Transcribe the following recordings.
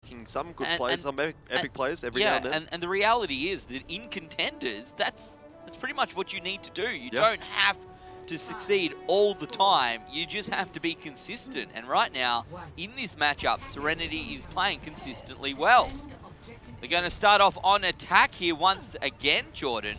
making some good plays, some epic plays every now and then. And the reality is that in Contenders, that's pretty much what you need to do. You don't have to succeed all the time. You just have to be consistent. And right now, in this matchup, SereNity is playing consistently well. They're going to start off on attack here once again, Jordan.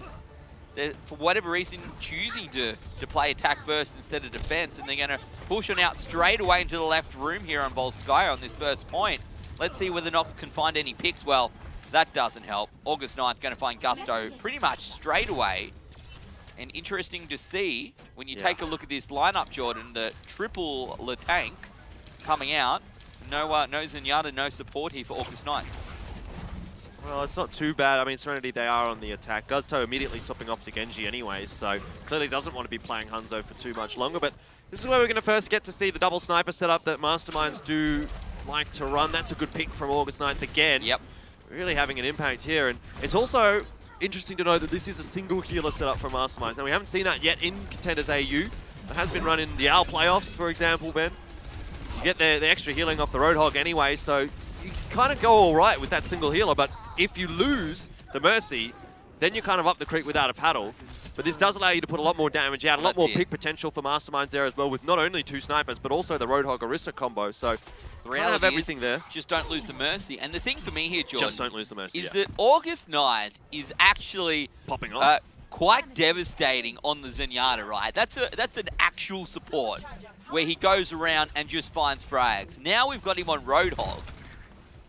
They're, for whatever reason, choosing to play attack first instead of defense, and they're going to push on out straight away into the left room here on Volskaya on this first point. Let's see whether Nox can find any picks. Well, that doesn't help. August 9th going to find Gusto pretty much straight away. And interesting to see, when you take a look at this lineup, Jordan, the triple Le Tank coming out. No Zenyatta, no support here for August 9th. Well, it's not too bad. I mean, SereNity, they are on the attack. Gusto immediately swapping off to Genji anyway, so clearly doesn't want to be playing Hanzo for too much longer. But this is where we're going to first get to see the double sniper setup that Masterminds do like to run. That's a good pick from August 9th again. Yep. Really having an impact here. And it's also interesting to know that this is a single healer setup from Masterminds. Now, we haven't seen that yet in Contenders AU. It has been run in the AVRL playoffs, for example, Ben. You get the extra healing off the Roadhog anyway, so you kind of go all right with that single healer, but if you lose the Mercy, then you're kind of up the creek without a paddle. But this does allow you to put a lot more damage out, a lot more pick potential for Masterminds there as well, with not only 2 snipers, but also the Roadhog Orisa combo. So you kind of have everything there. Just don't lose the Mercy. And the thing for me here, Jordan, just don't lose the Mercy, is that August 9th is actually popping off. Quite devastating on the Zenyatta, right? That's an actual support where he goes around and just finds frags. Now we've got him on Roadhog.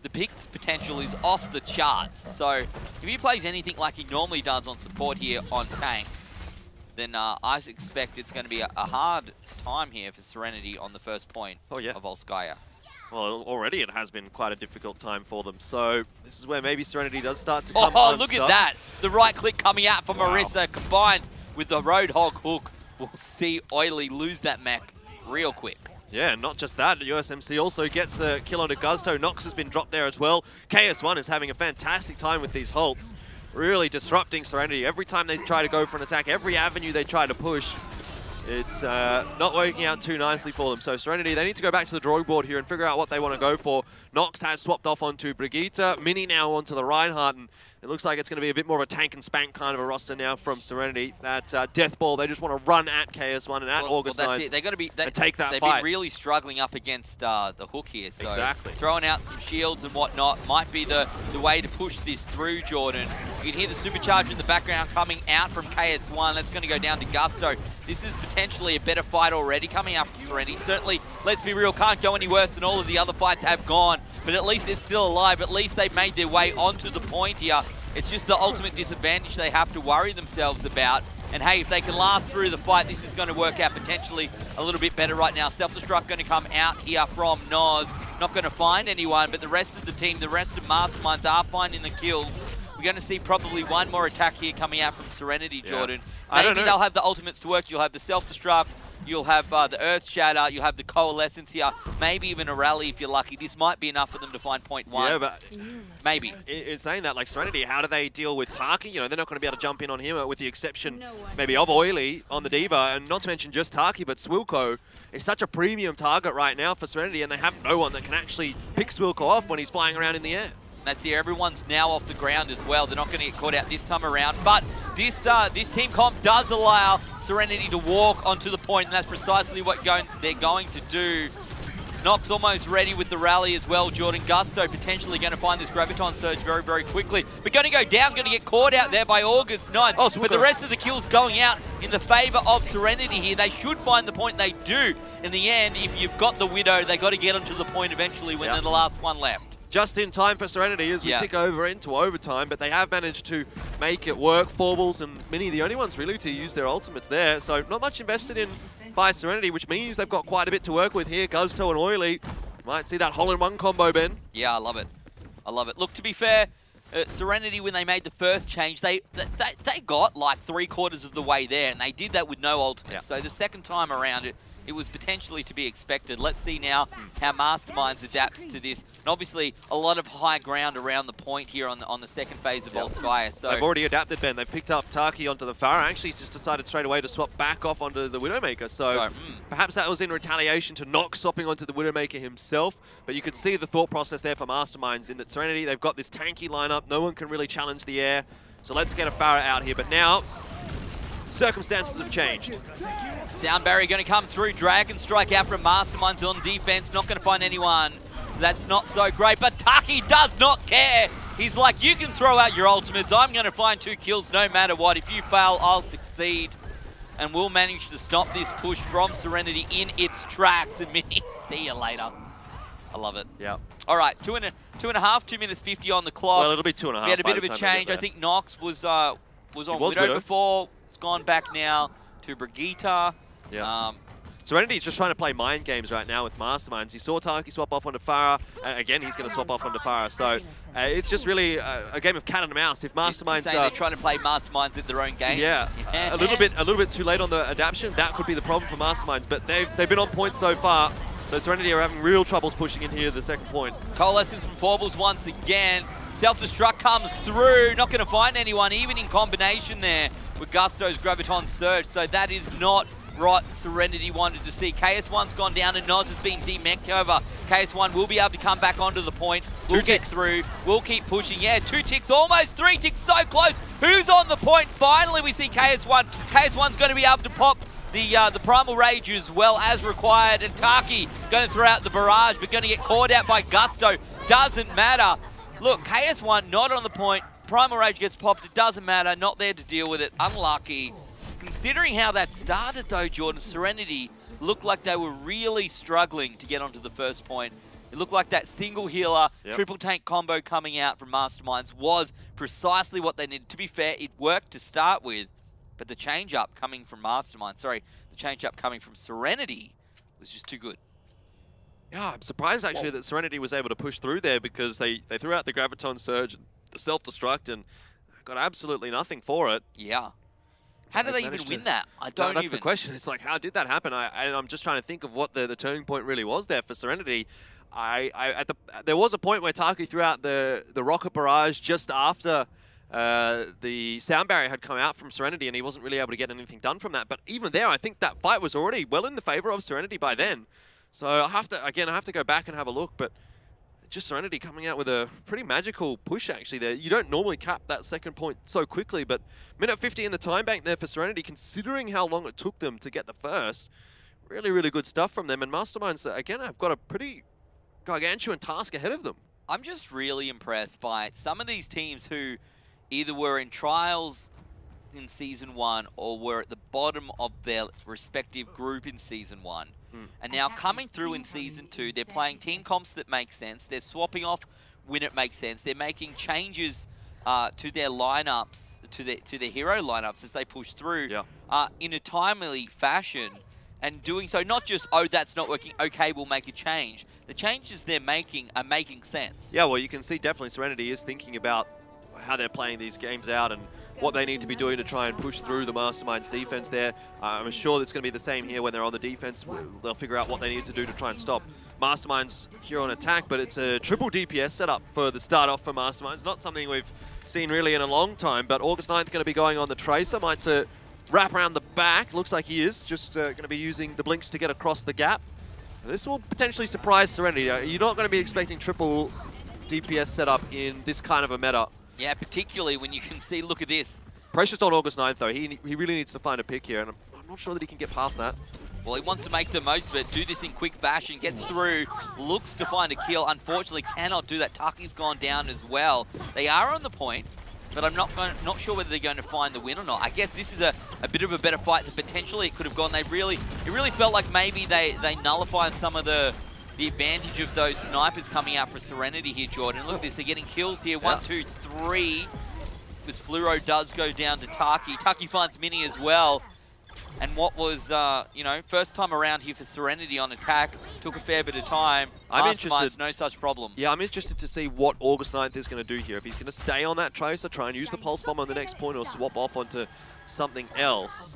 The pick potential is off the charts. So if he plays anything like he normally does on support here on tank, then I expect it's going to be a hard time here for SereNity on the first point of Volskaya. Well, already it has been quite a difficult time for them. So this is where maybe SereNity does start to come unstuck. Look at that. The right click coming out from Orisa combined with the Roadhog hook. We'll see Oily lose that mech real quick. Yeah, not just that, USMC also gets the kill onto Gusto. Nox has been dropped there as well. KS1 is having a fantastic time with these halts, really disrupting SereNity. Every time they try to go for an attack, every avenue they try to push, it's not working out too nicely for them. So SereNity, they need to go back to the drawing board here and figure out what they want to go for. Nox has swapped off onto Brigitte, Mini now onto the Reinhardt, and it looks like it's going to be a bit more of a tank and spank kind of a roster now from SereNity. That death ball, they just want to run at KS1 and at August 9th. That's it. They got to be take that They've fight. been really struggling up against the hook here. So exactly. Throwing out some shields and whatnot might be the way to push this through, Jordan. You can hear the supercharge in the background coming out from KS1. That's going to go down to Gusto. This is potentially a better fight already coming up from SereNity. Certainly, let's be real, can't go any worse than all of the other fights have gone. But at least they're still alive. At least they've made their way onto the point here. It's just the ultimate disadvantage they have to worry themselves about. And hey, if they can last through the fight, this is going to work out potentially a little bit better right now. Self-destruct going to come out here from Noz. Not going to find anyone, but the rest of the team, the rest of Masterminds are finding the kills. We're going to see probably one more attack here coming out from SereNity, Jordan. Maybe they'll have the ultimates to work. You'll have the self-destruct. You'll have the Earth Shatter, you'll have the Coalescence here, maybe even a rally if you're lucky. This might be enough for them to find point 1. Yeah, but maybe. In saying that, like SereNity, how do they deal with Taki? You know, they're not going to be able to jump in on him, with the exception maybe of Oily on the D.Va, and not to mention just Taki, but Swilko is such a premium target right now for SereNity, and they have no one that can actually pick Swilko off when he's flying around in the air. That's here. Everyone's now off the ground as well. They're not going to get caught out this time around. But this team comp does allow SereNity to walk onto the point, and that's precisely what they're going to do. Nox almost ready with the rally as well, Jordan. Gusto potentially going to find this Graviton Surge very, very quickly. But going to go down, going to get caught out there by August 9th. But the rest of the kills going out in the favor of SereNity here. They should find the point. They do. In the end, if you've got the Widow, they got to get onto the point eventually when they're the last one left. Just in time for SereNity as we tick over into overtime, but they have managed to make it work. Forbles and Mini, the only ones really to use their ultimates there, so not much invested in by SereNity, which means they've got quite a bit to work with here. Gusto and Oily, might see that hole-in-one combo, Ben. Yeah, I love it. I love it. Look, to be fair, SereNity, when they made the first change, they got like 3/4 of the way there, and they did that with no ultimates. So the second time around, it it was potentially to be expected. Let's see now how Masterminds adapts to this. And obviously, a lot of high ground around the point here on the second phase of Volskaya. So they've already adapted, Ben. They've picked up Taki onto the Pharah. Actually, he's just decided straight away to swap back off onto the Widowmaker. So perhaps that was in retaliation to Nox swapping onto the Widowmaker himself. But you could see the thought process there for Masterminds in that SereNity, they've got this tanky lineup. No one can really challenge the air. So let's get a Pharah out here. But now, circumstances have changed. Sound barrier going to come through. Dragon strike out from Masterminds on defense. Not going to find anyone. So that's not so great. But Taki does not care. He's like, you can throw out your ultimates. I'm going to find 2 kills no matter what. If you fail, I'll succeed. And we'll manage to stop this push from SereNity in its tracks. And Mini, see you later. I love it. Yeah. All right, 2 minutes 50 on the clock. Well, it'll be 2.5. We had a bit of a change. I think Nox was on Widow before. It's gone back now to Brigitte. Yeah. SereNity's just trying to play mind games right now with Masterminds. You saw Taki swap off onto Farah. Again, he's going to swap off onto Farah. So it's just really a game of cat and mouse. If Masterminds they're trying to play Masterminds at their own games. Yeah, a little bit too late on the adaptation. That could be the problem for Masterminds. But they've been on point so far. So SereNity are having real troubles pushing in here to the second point. Coalescence from Forbles once again. Self-destruct comes through. Not going to find anyone, even in combination there with Gusto's Graviton Surge. So that is not what SereNity wanted to see. KS1's gone down and Noz has been demeched over. KS1 will be able to come back onto the point. We'll get through. We'll keep pushing. Yeah, 2 ticks, almost 3 ticks, so close. Who's on the point? Finally, we see KS1. KS1's going to be able to pop the Primal Rage as well as required. And Taki going to throw out the barrage, but going to get caught out by Gusto. Doesn't matter. Look, KS1 not on the point. Primal Rage gets popped. It doesn't matter. Not there to deal with it. Unlucky. Considering how that started though, Jordan, SereNity looked like they were really struggling to get onto the first point. It looked like that single healer, triple tank combo coming out from Masterminds was precisely what they needed. To be fair, it worked to start with, but the change-up coming from Masterminds, the change-up coming from SereNity was just too good. Yeah, I'm surprised actually that SereNity was able to push through there because they threw out the Graviton Surge, the self-destruct, and got absolutely nothing for it. Yeah. How did they even win that? That's the question. It's like, how did that happen? I'm just trying to think of what the turning point really was there for SereNity. There was a point where Taki threw out the rocket barrage just after the sound barrier had come out from SereNity, and he wasn't really able to get anything done from that. But even there, I think that fight was already well in the favor of SereNity by then. So I have to go back and have a look, but just SereNity coming out with a pretty magical push actually there. You don't normally cap that second point so quickly, but minute 50 in the time bank there for SereNity, considering how long it took them to get the first. Really, really good stuff from them. And Masterminds, again, have got a pretty gargantuan task ahead of them. I'm just really impressed by some of these teams who either were in trials in Season 1 or were at the bottom of their respective group in Season 1. And now coming through in Season 2, they're playing team comps that make sense. They're swapping off when it makes sense. They're making changes to their lineups, to their hero lineups as they push through in a timely fashion. And doing so, not just, oh, that's not working, okay, we'll make a change. The changes they're making are making sense. Yeah, well, you can see definitely SereNity is thinking about how they're playing these games out and what they need to be doing to try and push through the Masterminds defense there. I'm sure it's going to be the same here when they're on the defense. They'll figure out what they need to do to try and stop Masterminds here on attack, but it's a triple DPS setup for the start off for Masterminds. Not something we've seen really in a long time, but August 9th going to be going on the Tracer. Might wrap around the back. Looks like he is. Just going to be using the blinks to get across the gap. This will potentially surprise SereNity. You're not going to be expecting triple DPS setup in this kind of a meta. Yeah, particularly when you can see, look at this. Pressure's on August 9th, though. He really needs to find a pick here, and I'm not sure that he can get past that. Well, he wants to make the most of it, do this in quick fashion, gets through, looks to find a kill. Unfortunately, cannot do that. Taki's gone down as well. They are on the point, but I'm not sure whether they're going to find the win or not. I guess this is a bit of a better fight than potentially it could have gone. It really felt like maybe they nullified some of the advantage of those snipers coming out for SereNity here, Jordan. Look at this, they're getting kills here. 1, 2, 3. This Fluoro does go down to Taki. Taki finds Mini as well. And what was, first time around here for SereNity on attack, took a fair bit of time. I'm Masterminds, interested. no such problem. Yeah, I'm interested to see what August 9th is going to do here. If he's going to stay on that Tracer, try and use the Pulse Bomb on the next point, or swap off onto something else.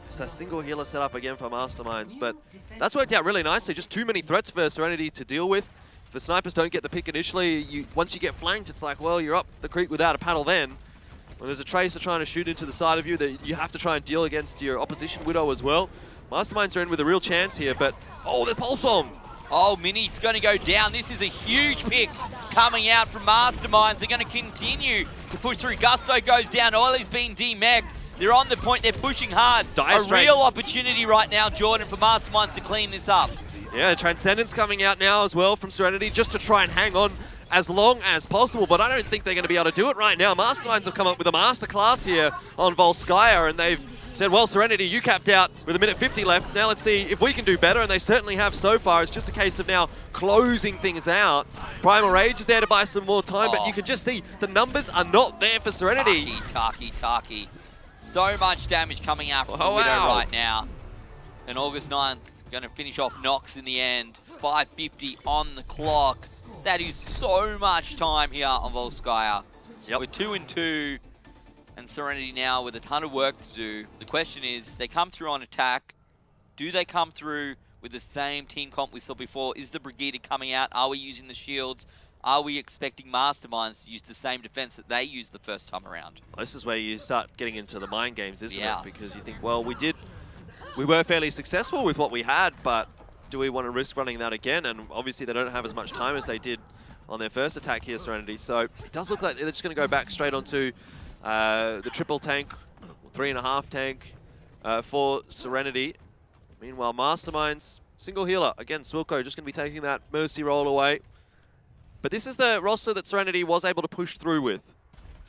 It's that single healer set up again for Masterminds, but that's worked out really nicely. Just too many threats for SereNity to deal with. If the snipers don't get the pick initially, once you get flanked, it's like, well, you're up the creek without a paddle then. When there's a Tracer trying to shoot into the side of you, that you have to try and deal against your opposition Widow as well. Masterminds are in with a real chance here, but, oh, the Pulse Bomb! Oh, Mini's going to go down. This is a huge pick coming out from Masterminds. They're going to continue to push through. Gusto goes down. Oily's being demeched. They're on the point. They're pushing hard. A real opportunity right now, Jordan, for Masterminds to clean this up. Yeah, Transcendence coming out now as well from SereNity, just to try and hang on as long as possible, but I don't think they're going to be able to do it right now. Masterminds have come up with a masterclass here on Volskaya, and they've said, well, SereNity, you capped out with 1:50 left. Now let's see if we can do better, and they certainly have so far. It's just a case of now closing things out. Primal Rage is there to buy some more time, but you can just see the numbers are not there for SereNity. Taki. So much damage coming out from the Widow right now. And August 9th going to finish off Nox in the end. 5:50 on the clock. That is so much time here on Volskaya. Yep. We're 2-2, and SereNity now with a ton of work to do. The question is, they come through on attack. Do they come through with the same team comp we saw before? Is the Brigida coming out? Are we using the shields? Are we expecting Masterminds to use the same defense that they used the first time around? Well, this is where you start getting into the mind games, isn't it? Because you think, well, we were fairly successful with what we had, but do we want to risk running that again? And obviously they don't have as much time as they did on their first attack here, SereNity. So it does look like they're just going to go back straight onto the triple tank, 3.5 tank for SereNity. Meanwhile, Masterminds, single healer. Again, Swilko just going to be taking that Mercy roll away. But this is the roster that SereNity was able to push through with.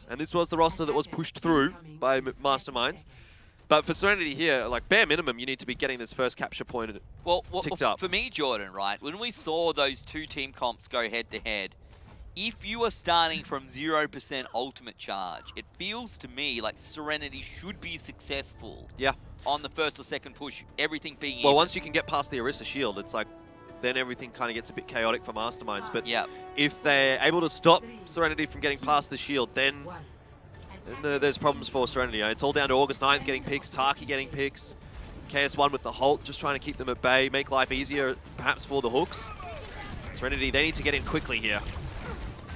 And this was the roster that was pushed through by Masterminds. But for SereNity here, like bare minimum, you need to be getting this first capture point ticked up. For me, Jordan, right, when we saw those two team comps go head-to-head, if you are starting from 0% ultimate charge, it feels to me like SereNity should be successful on the first or second push, everything being even. Once you can get past the Orisa shield, it's like, then everything kind of gets a bit chaotic for Masterminds. But if they're able to stop SereNity from getting past the shield, then there's problems for SereNity. It's all down to August 9th getting picks, Taki getting picks, KS1 with the Halt, just trying to keep them at bay, make life easier perhaps for the hooks. SereNity, they need to get in quickly here.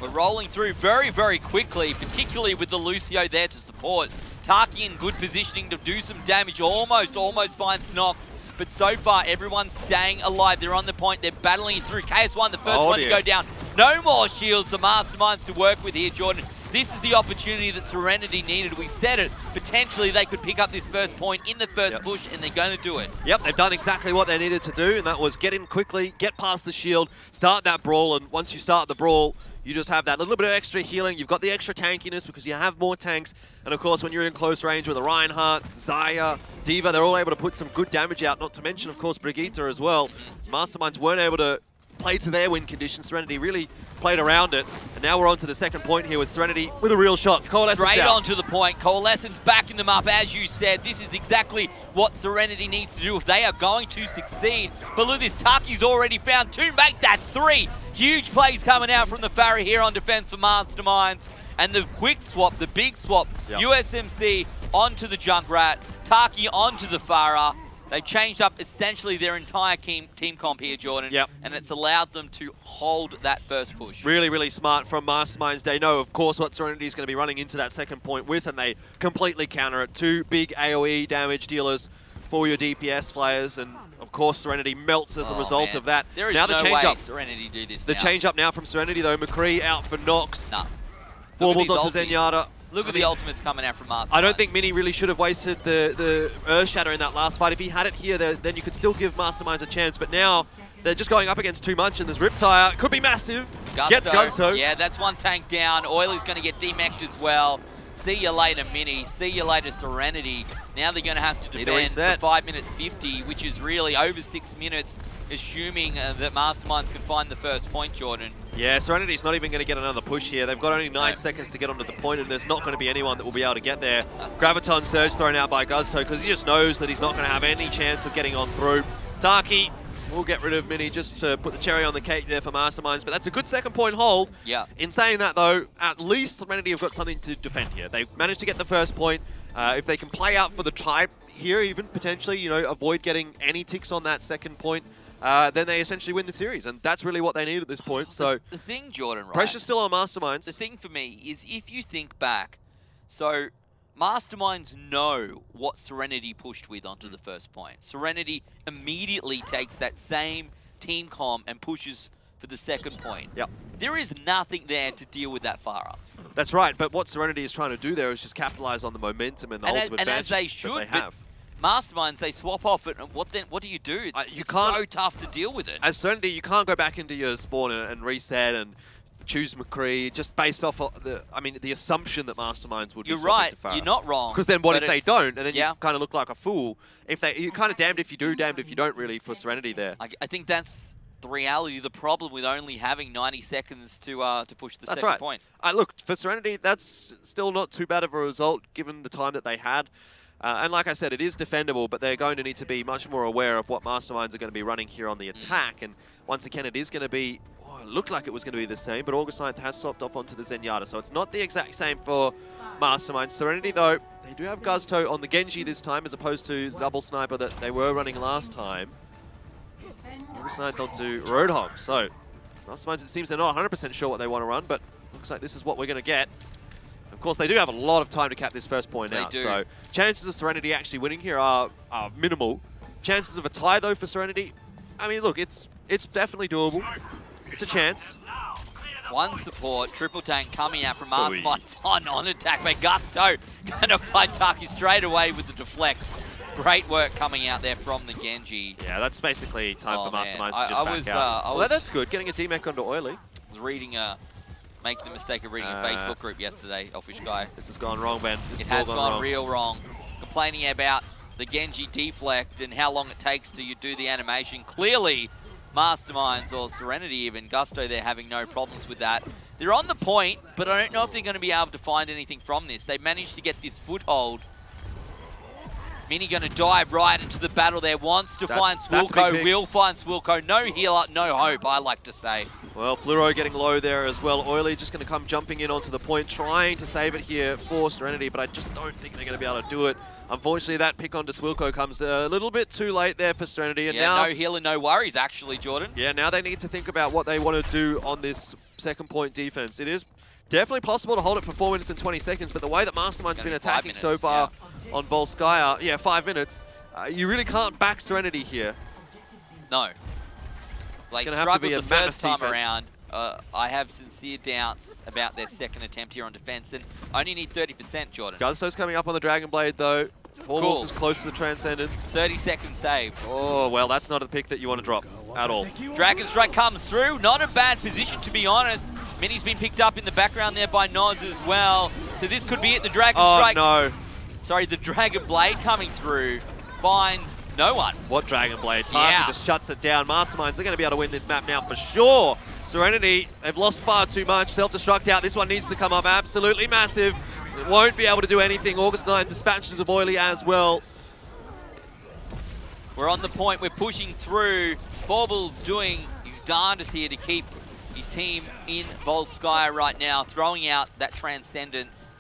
We're rolling through very, very quickly, particularly with the Lucio there to support. Taki in good positioning to do some damage, almost finds Nox. But so far, everyone's staying alive. They're on the point. They're battling it through. KS1, the first one to go down. No more shields for Masterminds to work with here, Jordan. This is the opportunity that SereNity needed. We said it. Potentially, they could pick up this first point in the first push, and they're going to do it. Yep, they've done exactly what they needed to do, and that was get in quickly, get past the shield, start that brawl, and once you start the brawl, you just have that little bit of extra healing. You've got the extra tankiness because you have more tanks. And of course, when you're in close range with a Reinhardt, Xayah, D.Va, they're all able to put some good damage out. Not to mention, of course, Brigitte as well. Masterminds weren't able to play to their win conditions. SereNity really played around it. And now we're on to the second point here with SereNity with a real shot. Coalescence straight on to the point. Coalescence backing them up, as you said. This is exactly what SereNity needs to do if they are going to succeed. But look, this Taki's already found two. Make that three. Huge plays coming out from the Pharah here on defense for Masterminds. And the quick swap, the big swap, USMC onto the Junkrat, Taki onto the Pharah. They've changed up essentially their entire team comp here, Jordan. And it's allowed them to hold that first push. Really, really smart from Masterminds. They know, of course, what SereNity is going to be running into that second point with, and they completely counter it. Two big AoE damage dealers for your DPS players, and of course SereNity melts as a result of that. There is now no way SereNity do this The change up now from SereNity though, McCree out for Nox. Baubles onto Zenyatta. Look at the ultimates coming out from Masterminds. I don't think Mini really should have wasted the Earth Shatter in that last fight. If he had it here, then you could still give Masterminds a chance, but now they're just going up against too much, and there's Riptire. Could be massive. Gets Gusto. Yeah, that's one tank down. Oily's going to get demeched as well. See you later, Mini. See you later, SereNity. Now they're going to have to defend for 5 minutes 50, which is really over 6 minutes, assuming that Masterminds can find the first point, Jordan. Yeah, SereNity's not even going to get another push here. They've got only 9 seconds to get onto the point, and there's not going to be anyone that will be able to get there. Graviton Surge thrown out by Gusto because he just knows that he's not going to have any chance of getting on through. Taki We'll get rid of Mini just to put the cherry on the cake there for Masterminds, but that's a good second point hold. Yeah. In saying that, though, at least SereNity have got something to defend here. They've managed to get the first point. If they can play out for the tie here, even potentially, you know, avoid getting any ticks on that second point, then they essentially win the series, and that's really what they need at this point. So the thing, Jordan, right? Pressure's still on Masterminds. The thing for me is if you think back, so Masterminds know what SereNity pushed with onto the first point. SereNity immediately takes that same team comm and pushes for the second point. Yep. There is nothing there to deal with that far up. That's right, but what SereNity is trying to do there is just capitalize on the momentum and the ultimate advantage as they should, that they have. Masterminds, they swap off it, and what then? What do you do? It's so tough to deal with it. As SereNity, you can't go back into your spawn and reset and choose McCree just based off of the assumption that Masterminds would. You're right. You're not wrong. Because then what if they don't, and then yeah. you kind of look like a fool? You're kind of damned if you do, damned if you don't. Really, for SereNity there. I think that's the reality. The problem with only having 90 seconds to push the second point. Look, for SereNity, that's still not too bad of a result given the time that they had. And like I said, it is defendable, but they're going to need to be much more aware of what Masterminds are going to be running here on the attack. And once again, it is going to be, it looked like it was going to be the same, but August 9th has swapped off onto the Zenyatta, so it's not the exact same for Masterminds. SereNity, though, they do have Guzto on the Genji this time, as opposed to the double sniper that they were running last time. August 9th onto Roadhog, so Masterminds, it seems they're not 100% sure what they want to run, but looks like this is what we're going to get. Of course, they do have a lot of time to cap this first point out, so chances of SereNity actually winning here are minimal. Chances of a tie, though, for SereNity, I mean, look, it's definitely doable. It's a chance. One support, triple tank coming out from Masterminds on attack, but Gusto going to fight Taki straight away with the deflect. Great work coming out there from the Genji. Yeah, that's basically time for Masterminds to just back out. Well, that's good, getting a D-Mech onto Oily. I was reading making the mistake of reading a Facebook group yesterday, Elfishguy. This has gone wrong, Ben. It has gone real wrong. Complaining about the Genji deflect and how long it takes to do the animation. Clearly, Masterminds or SereNity even, Gusto, they're having no problems with that. They're on the point, but I don't know if they're going to be able to find anything from this. They managed to get this foothold. Mini going to dive right into the battle there. Wants to find Swilko, will find Swilko. No healer, no hope, I like to say. Well, Fluoro getting low there as well. Oily just going to come jumping in onto the point, trying to save it here for SereNity, but I just don't think they're going to be able to do it. Unfortunately, that pick onto Swilko comes a little bit too late there for SereNity. And yeah, now, no healer, no worries, actually, Jordan. Yeah, now they need to think about what they want to do on this second point defense. It is definitely possible to hold it for 4 minutes and 20 seconds, but the way that Mastermind's been attacking so far on Volskaya, 5 minutes, you really can't back SereNity here. No. They struggled the first time around. I have sincere doubts about their second attempt here on defense, and only need 30%, Jordan. Gusto's coming up on the Dragon Blade, though. Almost as close to the Transcendence. 30 seconds saved. Oh, well, that's not a pick that you want to drop at all. Dragon Strike comes through. Not a bad position, to be honest. Mini's been picked up in the background there by Noz as well. So this could be it. The Dragon Strike. Oh, no. Sorry, the Dragon Blade coming through. Finds no one. What Dragon Blade? Tarkin just shuts it down. Masterminds, they're going to be able to win this map now for sure. SereNity, they've lost far too much. Self-destruct out. This one needs to come up absolutely massive. It won't be able to do anything. August 9 dispatches of Oily as well. We're on the point. We're pushing through. Baubles doing his darndest here to keep his team in Volskaya right now, throwing out that Transcendence.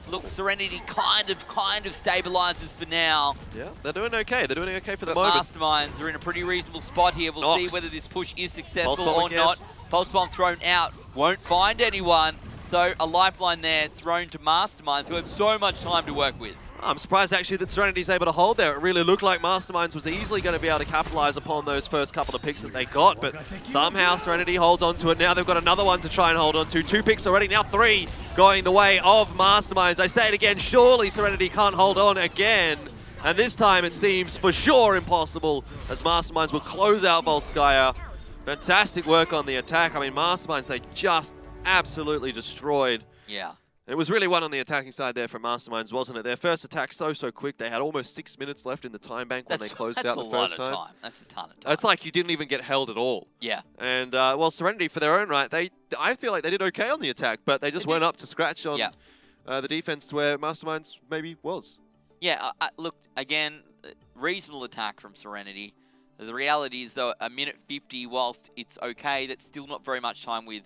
Look, SereNity kind of stabilizes for now. Yeah, they're doing okay. They're doing okay for the moment. Masterminds are in a pretty reasonable spot here. We'll see whether this push is successful or not. Pulse Bomb thrown out. Won't find anyone. So a lifeline there thrown to Masterminds, who have so much time to work with. I'm surprised actually that SereNity's able to hold there. It really looked like Masterminds was easily going to be able to capitalize upon those first couple of picks that they got, but somehow SereNity holds on to it. Now they've got another one to try and hold on to. 2 picks already, now 3 going the way of Masterminds. I say it again, surely SereNity can't hold on again. And this time it seems for sure impossible, as Masterminds will close out Volskaya. Fantastic work on the attack. I mean, Masterminds, they just absolutely destroyed. Yeah. It was really one on the attacking side there for Masterminds, wasn't it? Their first attack so quick. They had almost 6 minutes left in the time bank when they closed out the first time. That's a ton of time. It's like you didn't even get held at all. Yeah. And, well, SereNity, for their own right, I feel like they did okay on the attack, but they just weren't up to scratch on the defense where Masterminds maybe was. Yeah, look, again, reasonable attack from SereNity. The reality is, though, a minute 50, whilst it's okay, that's still not very much time with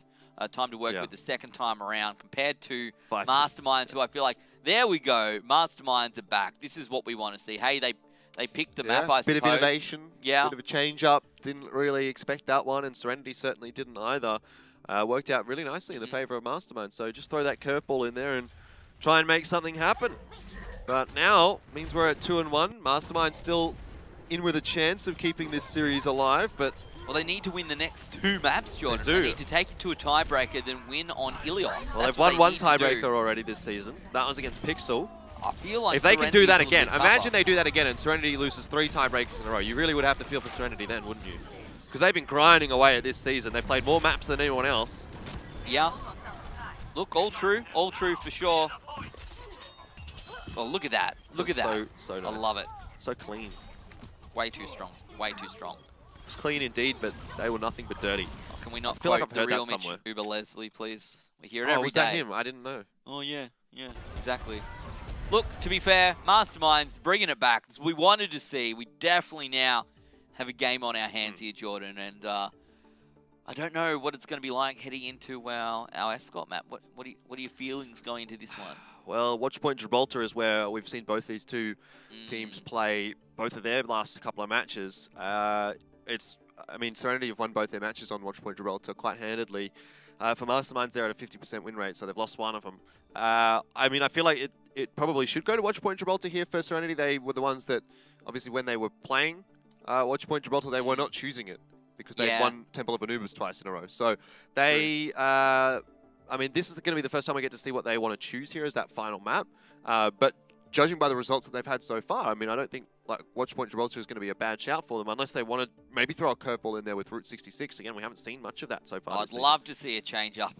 time to work with the second time around compared to Masterminds, who I feel like, there we go, Masterminds are back. This is what we want to see. Hey, they picked the map, I suppose. Bit of innovation, bit of a change-up. Didn't really expect that one, and SereNity certainly didn't either. Worked out really nicely in the favour of Masterminds. So just throw that curveball in there and try and make something happen. But now means we're at 2-1. Masterminds still in with a chance of keeping this series alive, but well, they need to win the next 2 maps, Jordan. They need to take it to a tiebreaker, then win on Ilios. Well, they've won one tiebreaker already this season. That was against Pixel. I feel like if they can do that again, imagine they do that again and SereNity loses 3 tiebreakers in a row. You really would have to feel for SereNity then, wouldn't you? Because they've been grinding away at this season. They've played more maps than anyone else. Yeah. Look, all true for sure. Well, look at that. Look at that. So nice. I love it. So clean. Way too strong. Way too strong. It's clean indeed, but they were nothing but dirty. Oh, can we not quote the real Mitch Uber Leslie, please? We hear it every day. Was that him? I didn't know. Oh, yeah. Yeah, exactly. Look, to be fair, Masterminds bringing it back. We wanted to see. We definitely now have a game on our hands here, Jordan. And I don't know what it's going to be like heading into our Escort map. What are your feelings going into this one? Well, Watchpoint Gibraltar is where we've seen both these two teams play both of their last couple of matches. I mean, SereNity have won both their matches on Watchpoint Gibraltar quite handedly. For Masterminds, they're at a 50% win rate, so they've lost one of them. I mean, I feel like it probably should go to Watchpoint Gibraltar here for SereNity. They were the ones that, obviously, when they were playing Watchpoint Gibraltar, they were not choosing it because they won Temple of Anubis twice in a row. So they, I mean, this is going to be the first time I get to see what they want to choose here as that final map. But judging by the results that they've had so far, I mean, I don't think like Watchpoint Gibraltar is going to be a bad shout for them unless they want to maybe throw a curveball in there with Route 66. Again, we haven't seen much of that so far. I'd love to see a change up.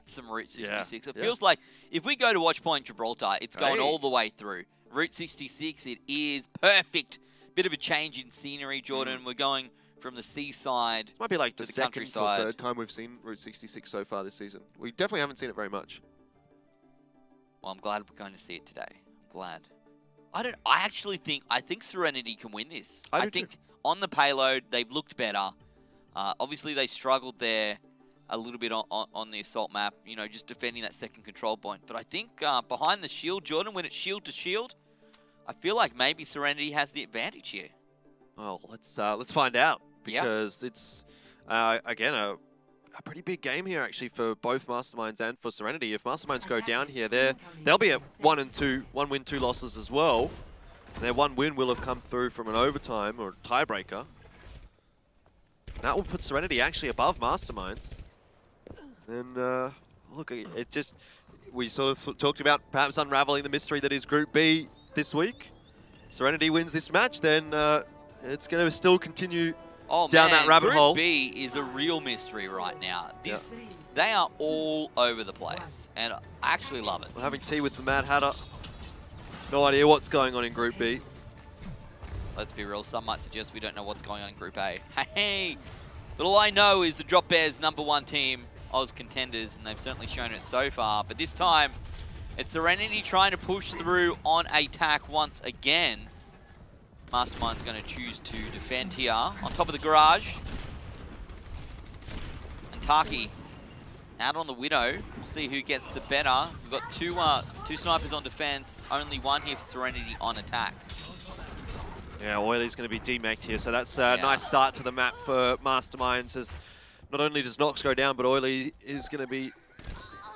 Some Route 66. It feels like if we go to Watchpoint Gibraltar, it's going all the way through. Route 66, it is perfect. Bit of a change in scenery, Jordan. We're going from the seaside This might be like to the second or third time we've seen Route 66 so far this season. We definitely haven't seen it very much. Well, I'm glad we're going to see it today. I'm glad. I think SereNity can win this. I think on the payload, they've looked better. Obviously, they struggled there a little bit on the assault map, you know, just defending that second control point. But I think behind the shield, Jordan, when it's shield to shield, I feel like maybe SereNity has the advantage here. Well, let's find out, because it's again a pretty big game here actually for both Masterminds and for SereNity. If Masterminds go down here, they'll be at 1-2, 1 win, 2 losses as well. And their 1 win will have come through from an overtime or a tiebreaker. That will put SereNity actually above Masterminds. And look, we sort of talked about perhaps unraveling the mystery that is Group B this week. SereNity wins this match, then it's going to still continue down that rabbit hole. Group B is a real mystery right now. They are all over the place, and I actually love it. We're having tea with the Mad Hatter. No idea what's going on in Group B. Let's be real, some might suggest we don't know what's going on in Group A. Hey, but all I know is the Drop Bears #1 team, Oz Contenders, and they've certainly shown it so far. But this time, it's SereNity trying to push through on attack once again. Mastermind's going to choose to defend here on top of the garage. And Taki out on the Widow. We'll see who gets the better. We've got two snipers on defense, only one here for SereNity on attack. Yeah, Oiley's going to be demec'd here, so that's a nice start to the map for Masterminds. As not only does Nox go down, but Oiley is going to be...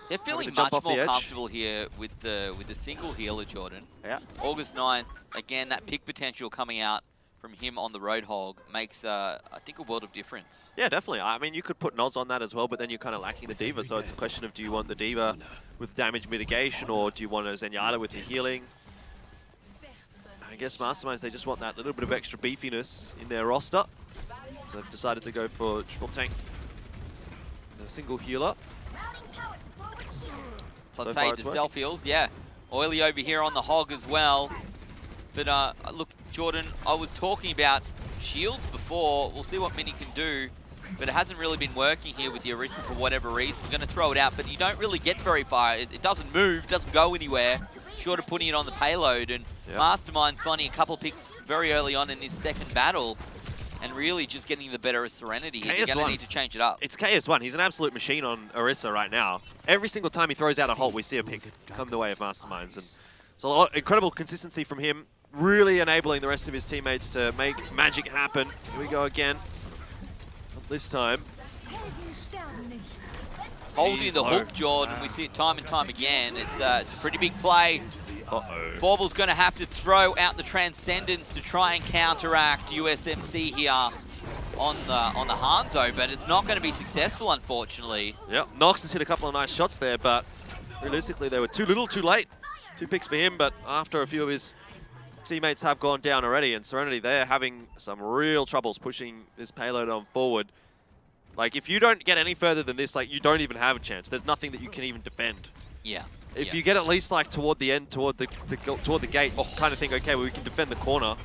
They're feeling much more comfortable here with the single healer, Jordan. Yeah. August 9th, again, that pick potential coming out from him on the Roadhog makes, I think, a world of difference. Yeah, definitely. I mean, you could put Noz on that as well, but then you're kind of lacking the Diva, so it's a question of do you want the Diva with damage mitigation, or do you want a Zenyatta with the healing? I guess Masterminds, they just want that little bit of extra beefiness in their roster. So they've decided to go for triple tank. A single healer. Let's say the self-heals, yeah. Oily over here on the Hog as well. But look, Jordan, I was talking about shields before. We'll see what Mini can do. But it hasn't really been working here with the Orisa for whatever reason. We're going to throw it out, but you don't really get very far. It doesn't move, doesn't go anywhere. Short of putting it on the payload. And Mastermind's finding a couple of picks very early on in this second battle. and really just getting the better of SereNity here. They're going to need to change it up. It's KS1. He's an absolute machine on Orisa right now. Every single time he throws out a ult, we see a pick come the way of Masterminds. And so incredible consistency from him, really enabling the rest of his teammates to make magic happen. Here we go again. This time. Holding the hook, Jordan. We see it time and time again. It's a pretty big play. Borble's going to have to throw out the Transcendence to try and counteract USMC here on the Hanzo, but it's not going to be successful, unfortunately. Yep, Nox has hit a couple of nice shots there, but realistically they were too little, too late. 2 picks for him, but after a few of his teammates have gone down already, and SereNity, they're having some real troubles pushing this payload on forward. Like, if you don't get any further than this, like, you don't even have a chance. There's nothing that you can even defend. Yeah. If you get at least, like, toward the end, toward the gate, kind of think, okay, well, we can defend the corner.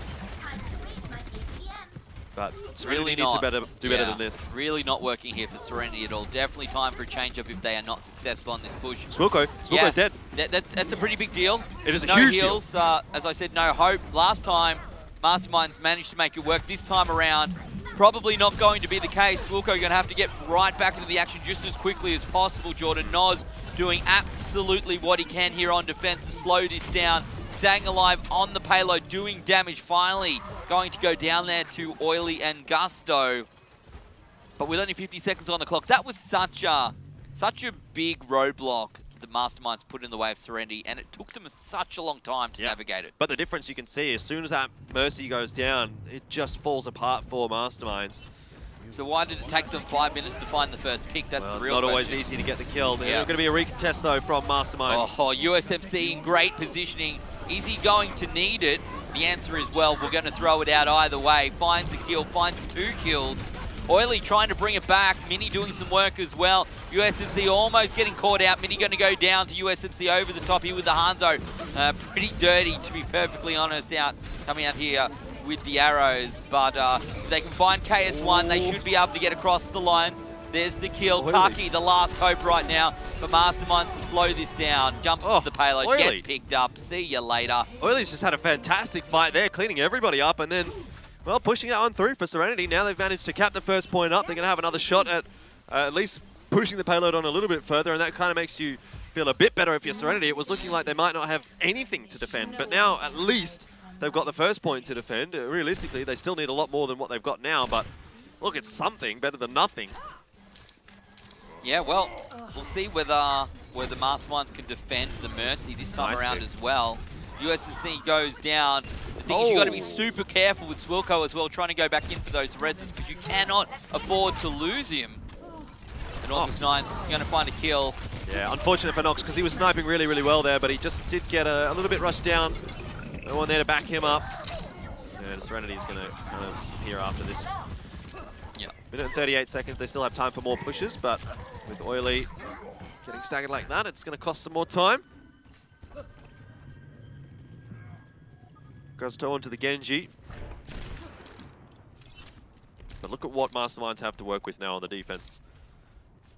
But really needs to do better than this. Really not working here for SereNity at all. Definitely time for a change-up if they are not successful on this push. Swilko's dead. That's a pretty big deal. It is a no huge heals, deal. As I said, no hope. Last time, Masterminds managed to make it work. This time around, probably not going to be the case. Swilko going to have to get right back into the action just as quickly as possible. Jordan Noz doing absolutely what he can here on defense to slow this down. Staying alive on the payload, doing damage. Finally going to go down there to Oily and Gusto. But with only 50 seconds on the clock, that was such a big roadblock the Masterminds put in the way of SereNity, and it took them such a long time to navigate it. But the difference you can see, as soon as that Mercy goes down, it just falls apart for Masterminds. So why did it take them 5 minutes to find the first pick? That's the real question. Not always easy to get the kill. There's going to be a recontest, though, from Masterminds. Oh, USMC in great positioning. Is he going to need it? The answer is, well, we're going to throw it out either way. Finds a kill, finds 2 kills. Oily trying to bring it back. Mini doing some work as well. USMC almost getting caught out. Mini going to go down to USMC over the top here with the Hanzo. Pretty dirty, to be perfectly honest, coming out here with the arrows. But if they can find KS1, they should be able to get across the line. There's the kill. Taki, the last hope right now for Masterminds to slow this down. Jumps into the payload, gets picked up. See you later. Oily's just had a fantastic fight there, cleaning everybody up, and then, well, pushing that one through for SereNity. Now they've managed to cap the first point up. They're going to have another shot at least pushing the payload on a little bit further, and that kind of makes you feel a bit better if you're SereNity. It was looking like they might not have anything to defend, but now at least they've got the first point to defend. Realistically, they still need a lot more than what they've got now, but look, it's something better than nothing. Yeah, well, we'll see whether the Masterminds can defend the Mercy this time around as well. USMC goes down. The thing is, you've got to be super careful with Swilko as well, trying to go back in for those reses, because you cannot afford to lose him. And August 9th going to find a kill. Yeah, unfortunate for Nox, because he was sniping really, really well there, but he just did get a little bit rushed down. No one there to back him up. And SereNity's going to kind of disappear after this. Minute and 38 seconds. They still have time for more pushes, but with Oily getting staggered like that, it's going to cost some more time. Gusto onto the Genji. But look at what Masterminds have to work with now on the defense.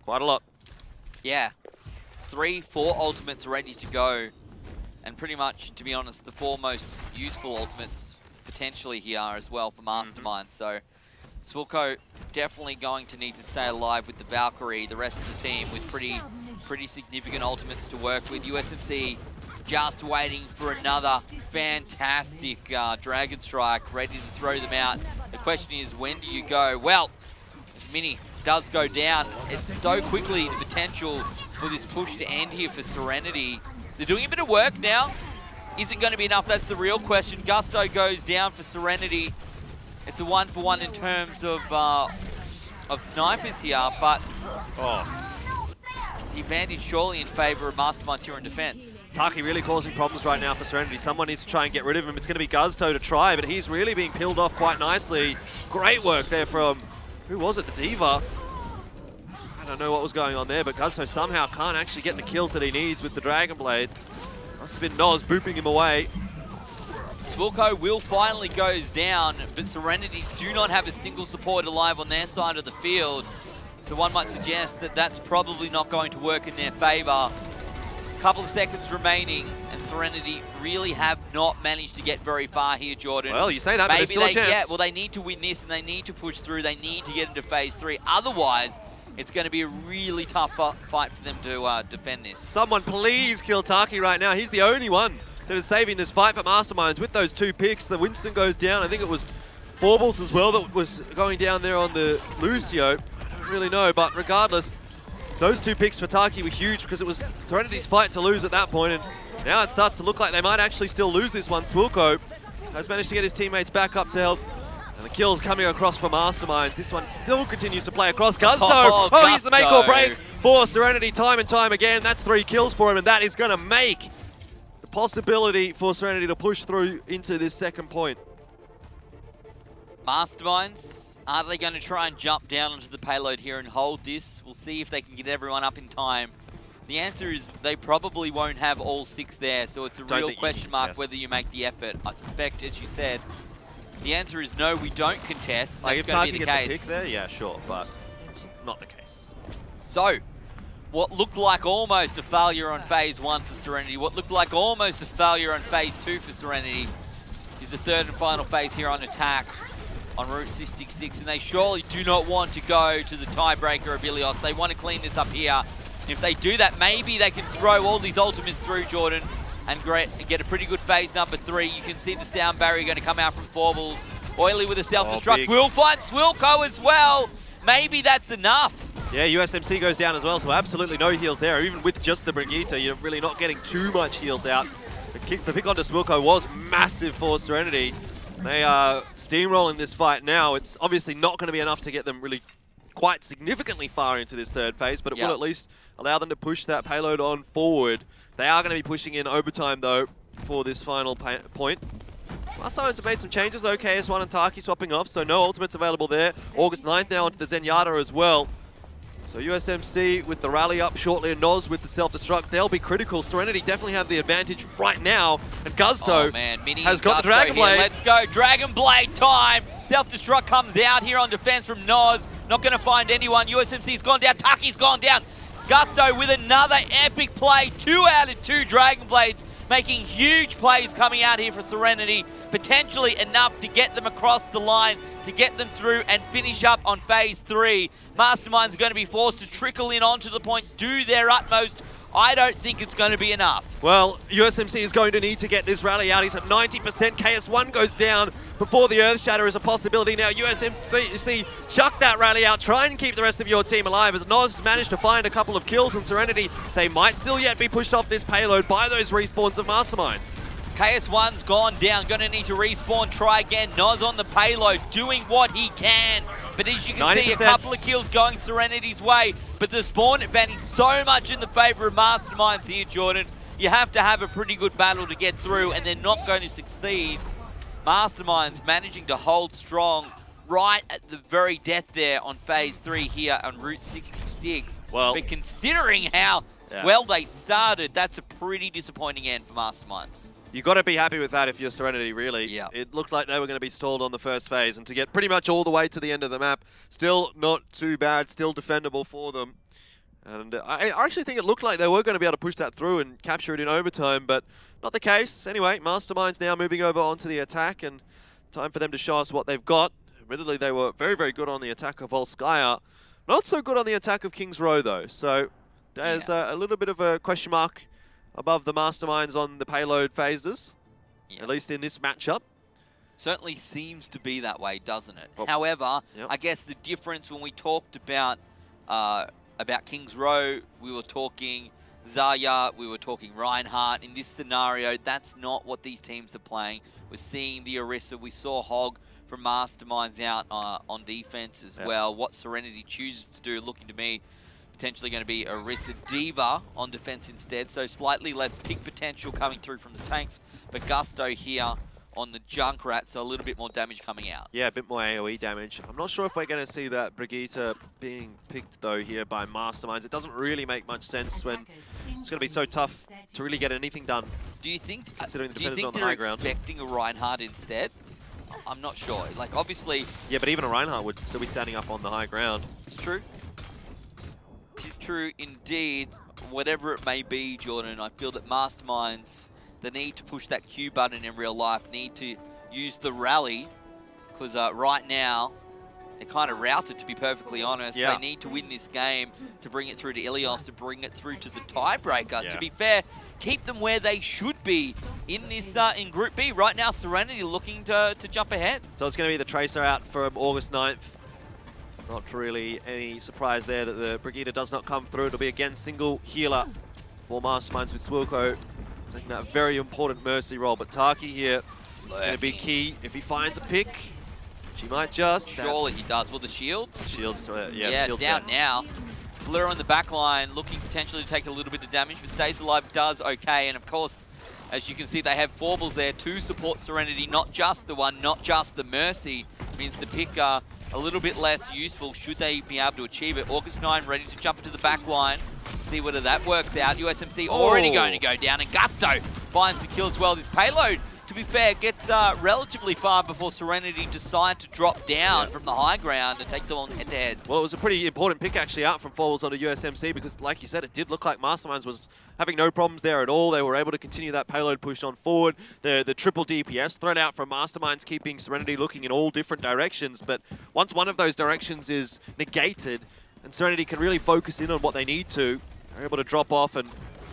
Quite a lot. Yeah. 3, 4 ultimates ready to go. And pretty much, to be honest, the 4 most useful ultimates potentially here as well for Masterminds. So Swilko definitely going to need to stay alive with the Valkyrie, the rest of the team with pretty significant ultimates to work with. USMC just waiting for another fantastic Dragon Strike, ready to throw them out. The question is, when do you go? Well, as Mini does go down, it's so quickly the potential for this push to end here for SereNity. They're doing a bit of work now. Is it going to be enough? That's the real question. Gusto goes down for SereNity. It's a 1-for-1 in terms of snipers here, but the advantage surely in favour of Masterminds here in defence. Taki really causing problems right now for SereNity. Someone needs to try and get rid of him. It's going to be Gusto to try, but he's really being peeled off quite nicely. Great work there from, who was it, the Diva? I don't know what was going on there, but Gusto somehow can't actually get the kills that he needs with the Dragon Blade. Must have been Noz booping him away. Swilko will finally goes down, but SereNity do not have a single support alive on their side of the field. So one might suggest that that's probably not going to work in their favour. Couple of seconds remaining, and SereNity really have not managed to get very far here, Jordan. Well, you say that, but there's still a chance. Yeah, well, they need to win this, and they need to push through. They need to get into phase 3. Otherwise, it's going to be a really tough fight for them to defend this. Someone please kill Taki right now. He's the only one that is saving this fight for Masterminds with those 2 picks. The Winston goes down. I think it was Baubles as well that was going down there on the Lucio. I don't really know, but regardless, those 2 picks for Taki were huge because it was SereNity's fight to lose at that point, and now it starts to look like they might actually still lose this one. Swilko has managed to get his teammates back up to health, and the kills coming across for Masterminds. This one still continues to play across. Gusto! Oh, he's the make or break for SereNity time and time again. That's 3 kills for him, and that is going to make the possibility for SereNity to push through into this second point. Masterminds, are they going to try and jump down onto the payload here and hold this? We'll see if they can get everyone up in time. The answer is they probably won't have all 6 there, so it's a real question mark whether you make the effort. I suspect, as you said, the answer is no, we don't contest. That's going to be the case. Pick there, yeah, sure, but not the case. So, what looked like almost a failure on phase 1 for SereNity, what looked like almost a failure on phase 2 for SereNity, is the 3rd and final phase here on attack on Route 66, and they surely do not want to go to the tiebreaker of Ilios. They want to clean this up here. And if they do that, maybe they can throw all these ultimates through, Jordan, and get a pretty good phase number 3. You can see the sound barrier going to come out from Forbles. Oily with a self-destruct. Will find Swilko as well. Maybe that's enough. Yeah, USMC goes down as well, so absolutely no heals there. Even with just the Brigitte, you're really not getting too much heals out. The pick onto Swilko was massive for SereNity. They are steamrolling this fight now. It's obviously not going to be enough to get them really quite significantly far into this 3rd phase, but it will at least allow them to push that payload on forward. They are going to be pushing in overtime, though, for this final point. Masterminds have made some changes, though. KS1 and Taki swapping off, so no ultimates available there. August 9th now onto the Zenyatta as well. So USMC with the rally up shortly, and Noz with the self-destruct. They'll be critical. SereNity definitely have the advantage right now. And Gusto has got the Dragon Blade. Let's go. Dragon Blade time. Self-destruct comes out here on defense from Noz. Not going to find anyone. USMC's gone down. Taki's gone down. Gusto with another epic play. 2 out of 2 Dragon Blades, making huge plays coming out here for SereNity. Potentially enough to get them across the line, to get them through and finish up on phase 3. Masterminds are going to be forced to trickle in onto the point, do their utmost. I don't think it's going to be enough. Well, USMC is going to need to get this rally out. He's at 90%. KS1 goes down before the Earth Shatter is a possibility. Now USMC chuck that rally out. Try and keep the rest of your team alive, as Noz managed to find a couple of kills, and SereNity, they might still yet be pushed off this payload by those respawns of Masterminds. KS1's gone down, going to need to respawn, try again. Noz on the payload, doing what he can. But as you can 90%. See, a couple of kills going SereNity's way. But the spawn advantage so much in the favor of Masterminds here, Jordan. You have to have a pretty good battle to get through, and they're not going to succeed. Masterminds managing to hold strong right at the very death there on phase 3 here on Route 66. Well, but considering how well they started, that's a pretty disappointing end for Masterminds. You've got to be happy with that if you're SereNity, really. Yeah. It looked like they were going to be stalled on the first phase, and to get pretty much all the way to the end of the map, still not too bad, still defendable for them. And I actually think it looked like they were going to be able to push that through and capture it in overtime, but not the case. Anyway, Masterminds now moving over onto the attack, and time for them to show us what they've got. Admittedly, they were very, very good on the attack of Volskaya. Not so good on the attack of Kings Row, though. So there's a little bit of a question mark above the Masterminds on the payload phases, at least in this matchup. Certainly seems to be that way, doesn't it? However, I guess the difference when we talked about Kings Row, we were talking Zarya, we were talking Reinhardt. In this scenario, that's not what these teams are playing. We're seeing the Orisa, we saw Hog from Masterminds out on defense as well. What SereNity chooses to do, looking to me, potentially going to be Orisa Diva on defense instead, so slightly less pick potential coming through from the tanks, but Gusto here on the Junkrat, so a little bit more damage coming out. Yeah, a bit more AoE damage. I'm not sure if we're going to see that Brigitte being picked, though, here by Masterminds. It doesn't really make much sense when it's going to be so tough to really get anything done. Do you think, considering the defenders on the high ground, expecting a Reinhardt instead? I'm not sure. Like, obviously... Yeah, but even a Reinhardt would still be standing up on the high ground. It's true. It is true indeed. whatever it may be, Jordan, I feel that Masterminds, the need to push that Q button in real life, need to use the rally, because right now, they're kind of routed, to be perfectly honest. Yeah. They need to win this game to bring it through to Ilios, to bring it through to the tiebreaker. Yeah. To be fair, keep them where they should be in this in Group B. Right now, SereNity looking to jump ahead. So it's going to be the Tracer out from August 9th. Not really any surprise there that the Brigitte does not come through. It'll be again single healer for Masterminds with Swilko taking that very important Mercy role. But Taki here is going to be key. If he finds a pick, she might just. Surely he does. Well, the shield? Shield's Yeah, shield's down now. Fleur on the back line looking potentially to take a little bit of damage, but stays alive, does okay. And of course, as you can see, they have Forbles there to support SereNity, not just the one, not just the Mercy. Means the pick a little bit less useful should they be able to achieve it. August 9 ready to jump into the back line. See whether that works out. USMC already going to go down, and Gusto finds the kill as well. This payload, to be fair, gets relatively far before SereNity decide to drop down from the high ground and take them on head-to-head. Well, it was a pretty important pick actually out from Forwards onto USMC because, like you said, it did look like Masterminds was having no problems there at all. They were able to continue that payload push on forward. The triple DPS threat out from Masterminds, keeping SereNity looking in all different directions. But once one of those directions is negated and SereNity can really focus in on what they need to, they're able to drop off and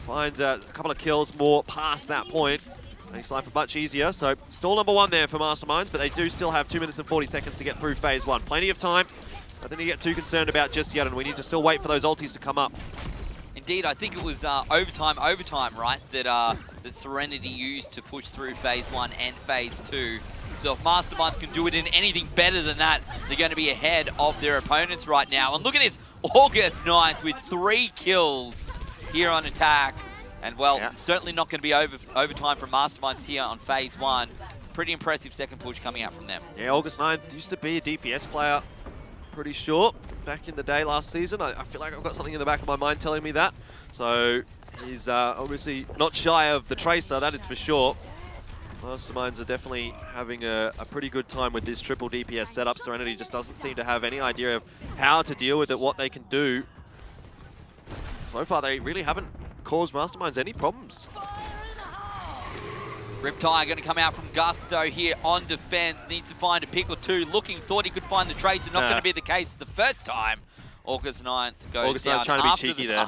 find a couple of kills more past that point. Makes life much easier. So stall number one there for Masterminds, but they do still have 2 minutes and 40 seconds to get through phase one. Plenty of time. Nothing to get too concerned about just yet, and we need to still wait for those ultis to come up. Indeed, I think it was overtime, right, that SereNity used to push through phase one and phase two. So if Masterminds can do it in anything better than that, they're going to be ahead of their opponents right now. And look at this, August 9th with 3 kills here on attack. And, well, it's certainly not going to be overtime from Masterminds here on phase one. Pretty impressive second push coming out from them. Yeah, August 9th used to be a DPS player, pretty sure, back in the day last season. I feel like I've got something in the back of my mind telling me that. So he's obviously not shy of the Tracer, that is for sure. Masterminds are definitely having a pretty good time with this triple DPS setup. SereNity just doesn't seem to have any idea of how to deal with it, what they can do. So far, they really haven't caused Masterminds any problems. Riptide going to come out from Gusto here on defense. Needs to find a pick or two. Thought he could find the Tracer. Not going to be the case the first time. August 9th goes down trying to be cheeky there.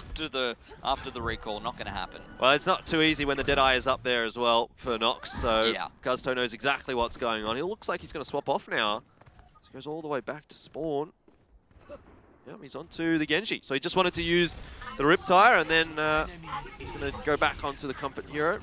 After the recall. Not going to happen. Well, it's not too easy when the Deadeye is up there as well for Nox. So Gusto knows exactly what's going on. He looks like he's going to swap off now. So he goes all the way back to spawn. Yep, he's onto the Genji. So he just wanted to use the Riptide, and then he's going to go back onto the Comfort Hero.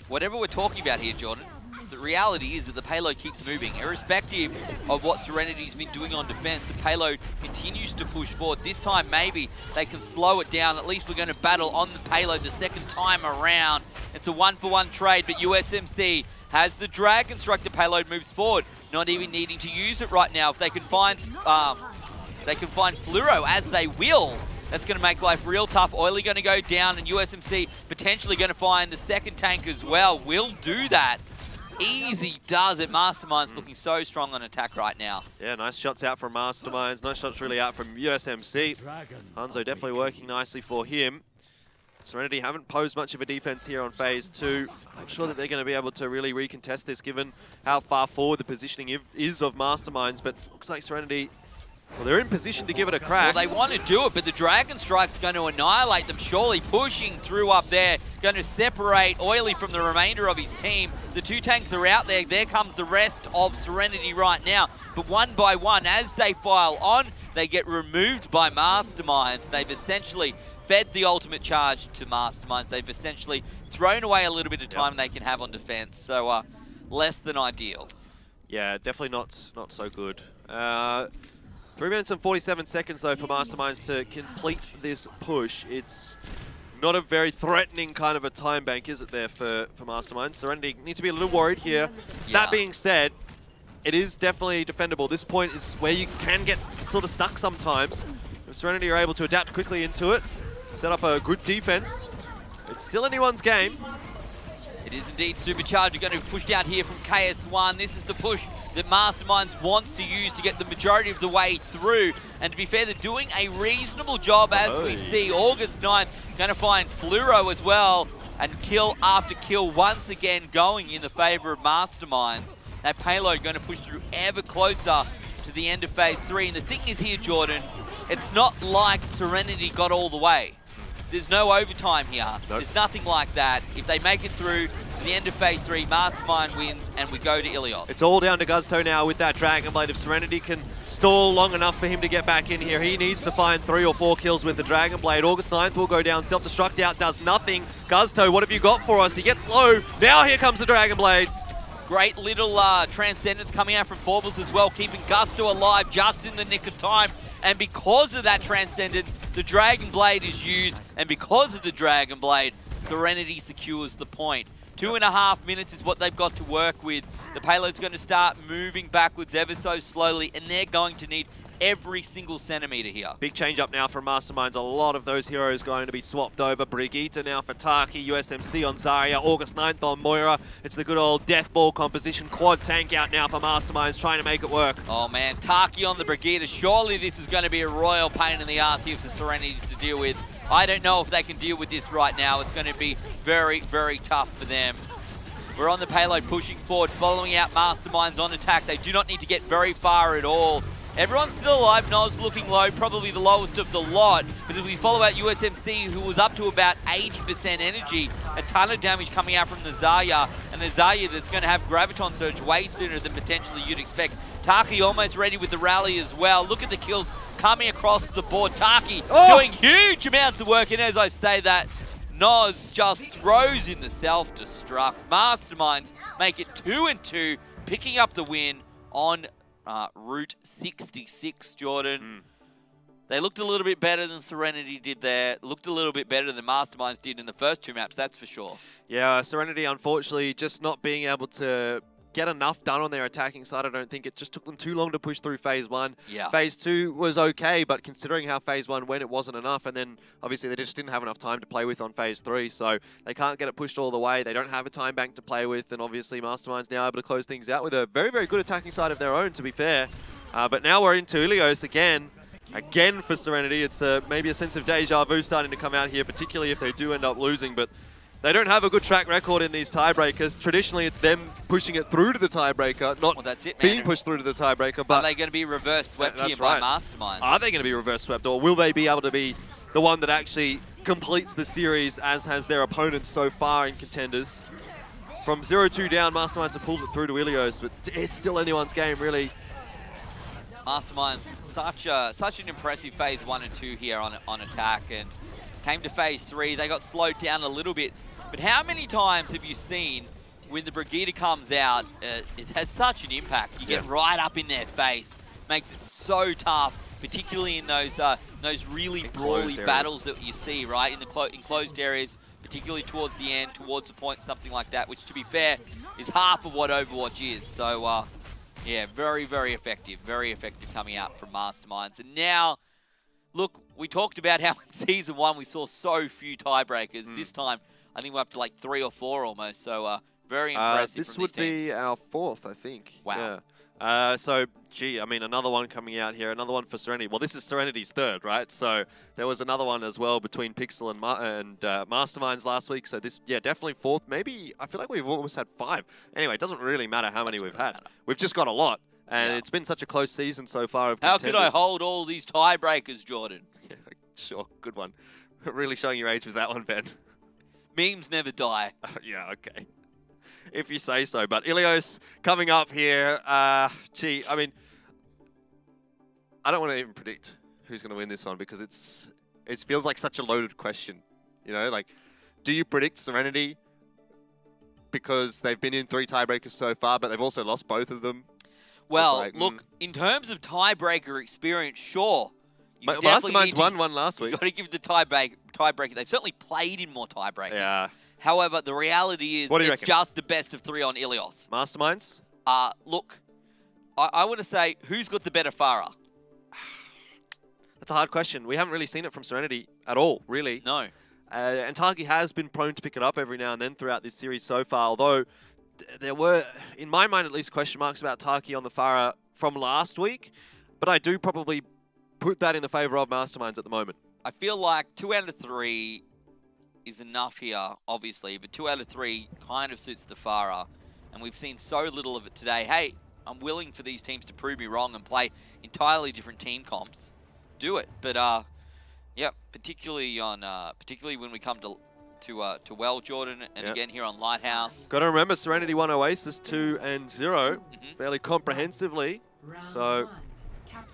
Whatever we're talking about here, Jordan, the reality is that the payload keeps moving. Irrespective of what SereNity's been doing on defense, the payload continues to push forward. This time, maybe they can slow it down. At least we're going to battle on the payload the second time around. It's a one-for-one trade, but USMC has the Drag Constructor. Payload moves forward, not even needing to use it right now. If they can find Fluoro, as they will, that's going to make life real tough. Oily going to go down, and USMC potentially going to find the second tank as well. Will do that. Easy does it. Masterminds looking so strong on attack right now. Yeah, nice shots out from Masterminds. Nice shots really out from USMC. Hanzo definitely working nicely for him. SereNity haven't posed much of a defense here on phase two. I'm sure that they're going to be able to really recontest this given how far forward the positioning is of Masterminds, but looks like SereNity, well, they're in position to give it a crack. Well, they want to do it, but the Dragon Strike's going to annihilate them, surely pushing through up there, going to separate Oily from the remainder of his team. The two tanks are out there. There comes the rest of SereNity right now. But one by one, as they file on, they get removed by Masterminds. They've essentially fed the ultimate charge to Masterminds. They've essentially thrown away a little bit of time they can have on defense. So less than ideal. Yeah, definitely not so good. 3 minutes and 47 seconds, though, for Masterminds to complete this push. It's not a very threatening kind of a time bank, is it, there for Masterminds? SereNity needs to be a little worried here. Yeah. That being said, it is definitely defendable. This point is where you can get sort of stuck sometimes. If SereNity are able to adapt quickly into it, set up a good defense, it's still anyone's game. It is indeed. Supercharger going to be pushed out here from KS1. This is the push that Masterminds wants to use to get the majority of the way through. And to be fair, they're doing a reasonable job as we see. August 9th going to find Fluoro as well, and kill after kill once again going in the favor of Masterminds. That payload going to push through ever closer to the end of phase 3. And the thing is here, Jordan, it's not like SereNity got all the way. There's no overtime here. Nope. There's nothing like that. If they make it through to the end of phase 3, Mastermind wins and we go to Ilios. It's all down to Gusto now with that Dragon Blade. If SereNity can stall long enough for him to get back in here, he needs to find 3 or 4 kills with the Dragon Blade. August 9th will go down, self-destruct out, does nothing. Gusto, what have you got for us? He gets low. Now here comes the Dragon Blade. Great little Transcendence coming out from Forbles as well, keeping Gusto alive just in the nick of time. And because of that Transcendence, the Dragon Blade is used. And because of the Dragon Blade, SereNity secures the point. 2.5 minutes is what they've got to work with. The payload's going to start moving backwards ever so slowly, and they're going to need every single centimeter here. Big change up now from Masterminds. A lot of those heroes going to be swapped over. Brigitte now for Taki, USMC on Zarya, August 9th on Moira. It's the good old death ball composition. Quad tank out now for Masterminds, trying to make it work. Oh man, Taki on the Brigitte. Surely this is going to be a royal pain in the ass here for SereNity to deal with. I don't know if they can deal with this right now. It's going to be very, very tough for them. We're on the payload pushing forward, following out Masterminds on attack. They do not need to get very far at all. Everyone's still alive. Noz looking low, probably the lowest of the lot. But as we follow out USMC, who was up to about 80% energy, a ton of damage coming out from the Zarya, and the Zarya that's going to have Graviton Surge way sooner than potentially you'd expect. Taki almost ready with the rally as well. Look at the kills coming across the board. Taki doing huge amounts of work, and as I say that, Noz just throws in the self-destruct. Masterminds make it 2-2, picking up the win on Route 66, Jordan. They looked a little bit better than SereNity did there. Looked a little bit better than Masterminds did in the first 2 maps, that's for sure. Yeah, SereNity, unfortunately, just not being able to get enough done on their attacking side. I don't think it just took them too long to push through phase 1. Yeah. Phase 2 was okay, but considering how phase 1 went, it wasn't enough. And then, obviously, they just didn't have enough time to play with on phase 3, so they can't get it pushed all the way. They don't have a time bank to play with, and obviously, Mastermind's now able to close things out with a very, very good attacking side of their own, to be fair. But now we're into Ilios again. Again for SereNity. It's maybe a sense of deja vu starting to come out here, particularly if they do end up losing. But they don't have a good track record in these tiebreakers. Traditionally, it's them pushing it through to the tiebreaker, not being pushed through to the tiebreaker. But are they going to be reverse swept here by Masterminds? Are they going to be reverse swept, or will they be able to be the one that actually completes the series, as has their opponents so far in Contenders? From 0-2 down, Masterminds have pulled it through to Ilios, but it's still anyone's game, really. Masterminds, such an impressive phase 1 and 2 here on attack, and came to phase 3. They got slowed down a little bit. But how many times have you seen when the Brigitte comes out, it has such an impact. You get right up in their face. Makes it so tough, particularly in those really brawly battles that you see, right? In the enclosed areas, particularly towards the end, towards the point, something like that, which, to be fair, is half of what Overwatch is. So, yeah, very, very effective coming out from Masterminds. And now, look, we talked about how in Season 1 we saw so few tiebreakers. This time, I think we're up to like 3 or 4 almost, so very impressive This would be our 4th, I think. Wow. Yeah. So, gee, I mean, another one coming out here, another one for SereNity. Well, this is SereNity's 3rd, right? So there was another one as well between Pixel and Masterminds last week. So this, yeah, definitely 4th. Maybe, I feel like we've almost had 5. Anyway, it doesn't really matter how many we've had. We've just got a lot. And it's been such a close season so far. How could I hold all these tiebreakers, Jordan? Yeah, sure, good one. Really showing your age with that one, Ben. Memes never die. Yeah, okay. If you say so. But Ilios coming up here. Gee, I mean, I don't want to even predict who's going to win this one because it feels like such a loaded question. You know, like, do you predict SereNity because they've been in 3 tiebreakers so far, but they've also lost both of them? Well, like, look, in terms of tiebreaker experience, sure. Masterminds won one last week. You've got to give the tiebreaker. They've certainly played in more tiebreakers. Yeah. However, the reality is it's just the best of 3 on Ilios. Masterminds? Look, I want to say, who's got the better Farah? That's a hard question. We haven't really seen it from SereNity at all, really. No. And Taki has been prone to pick it up every now and then throughout this series so far, although there were, in my mind at least, question marks about Taki on the Farah from last week, but I do probably put that in the favour of Masterminds at the moment. I feel like 2 out of 3 is enough here, obviously, but 2 out of 3 kind of suits the Farah, and we've seen so little of it today. Hey, I'm willing for these teams to prove me wrong and play entirely different team comps. Do it, but yeah, particularly when we come to Well, Jordan, and again here on Lighthouse. Got to remember, SereNity won Oasis 2-0 fairly comprehensively, so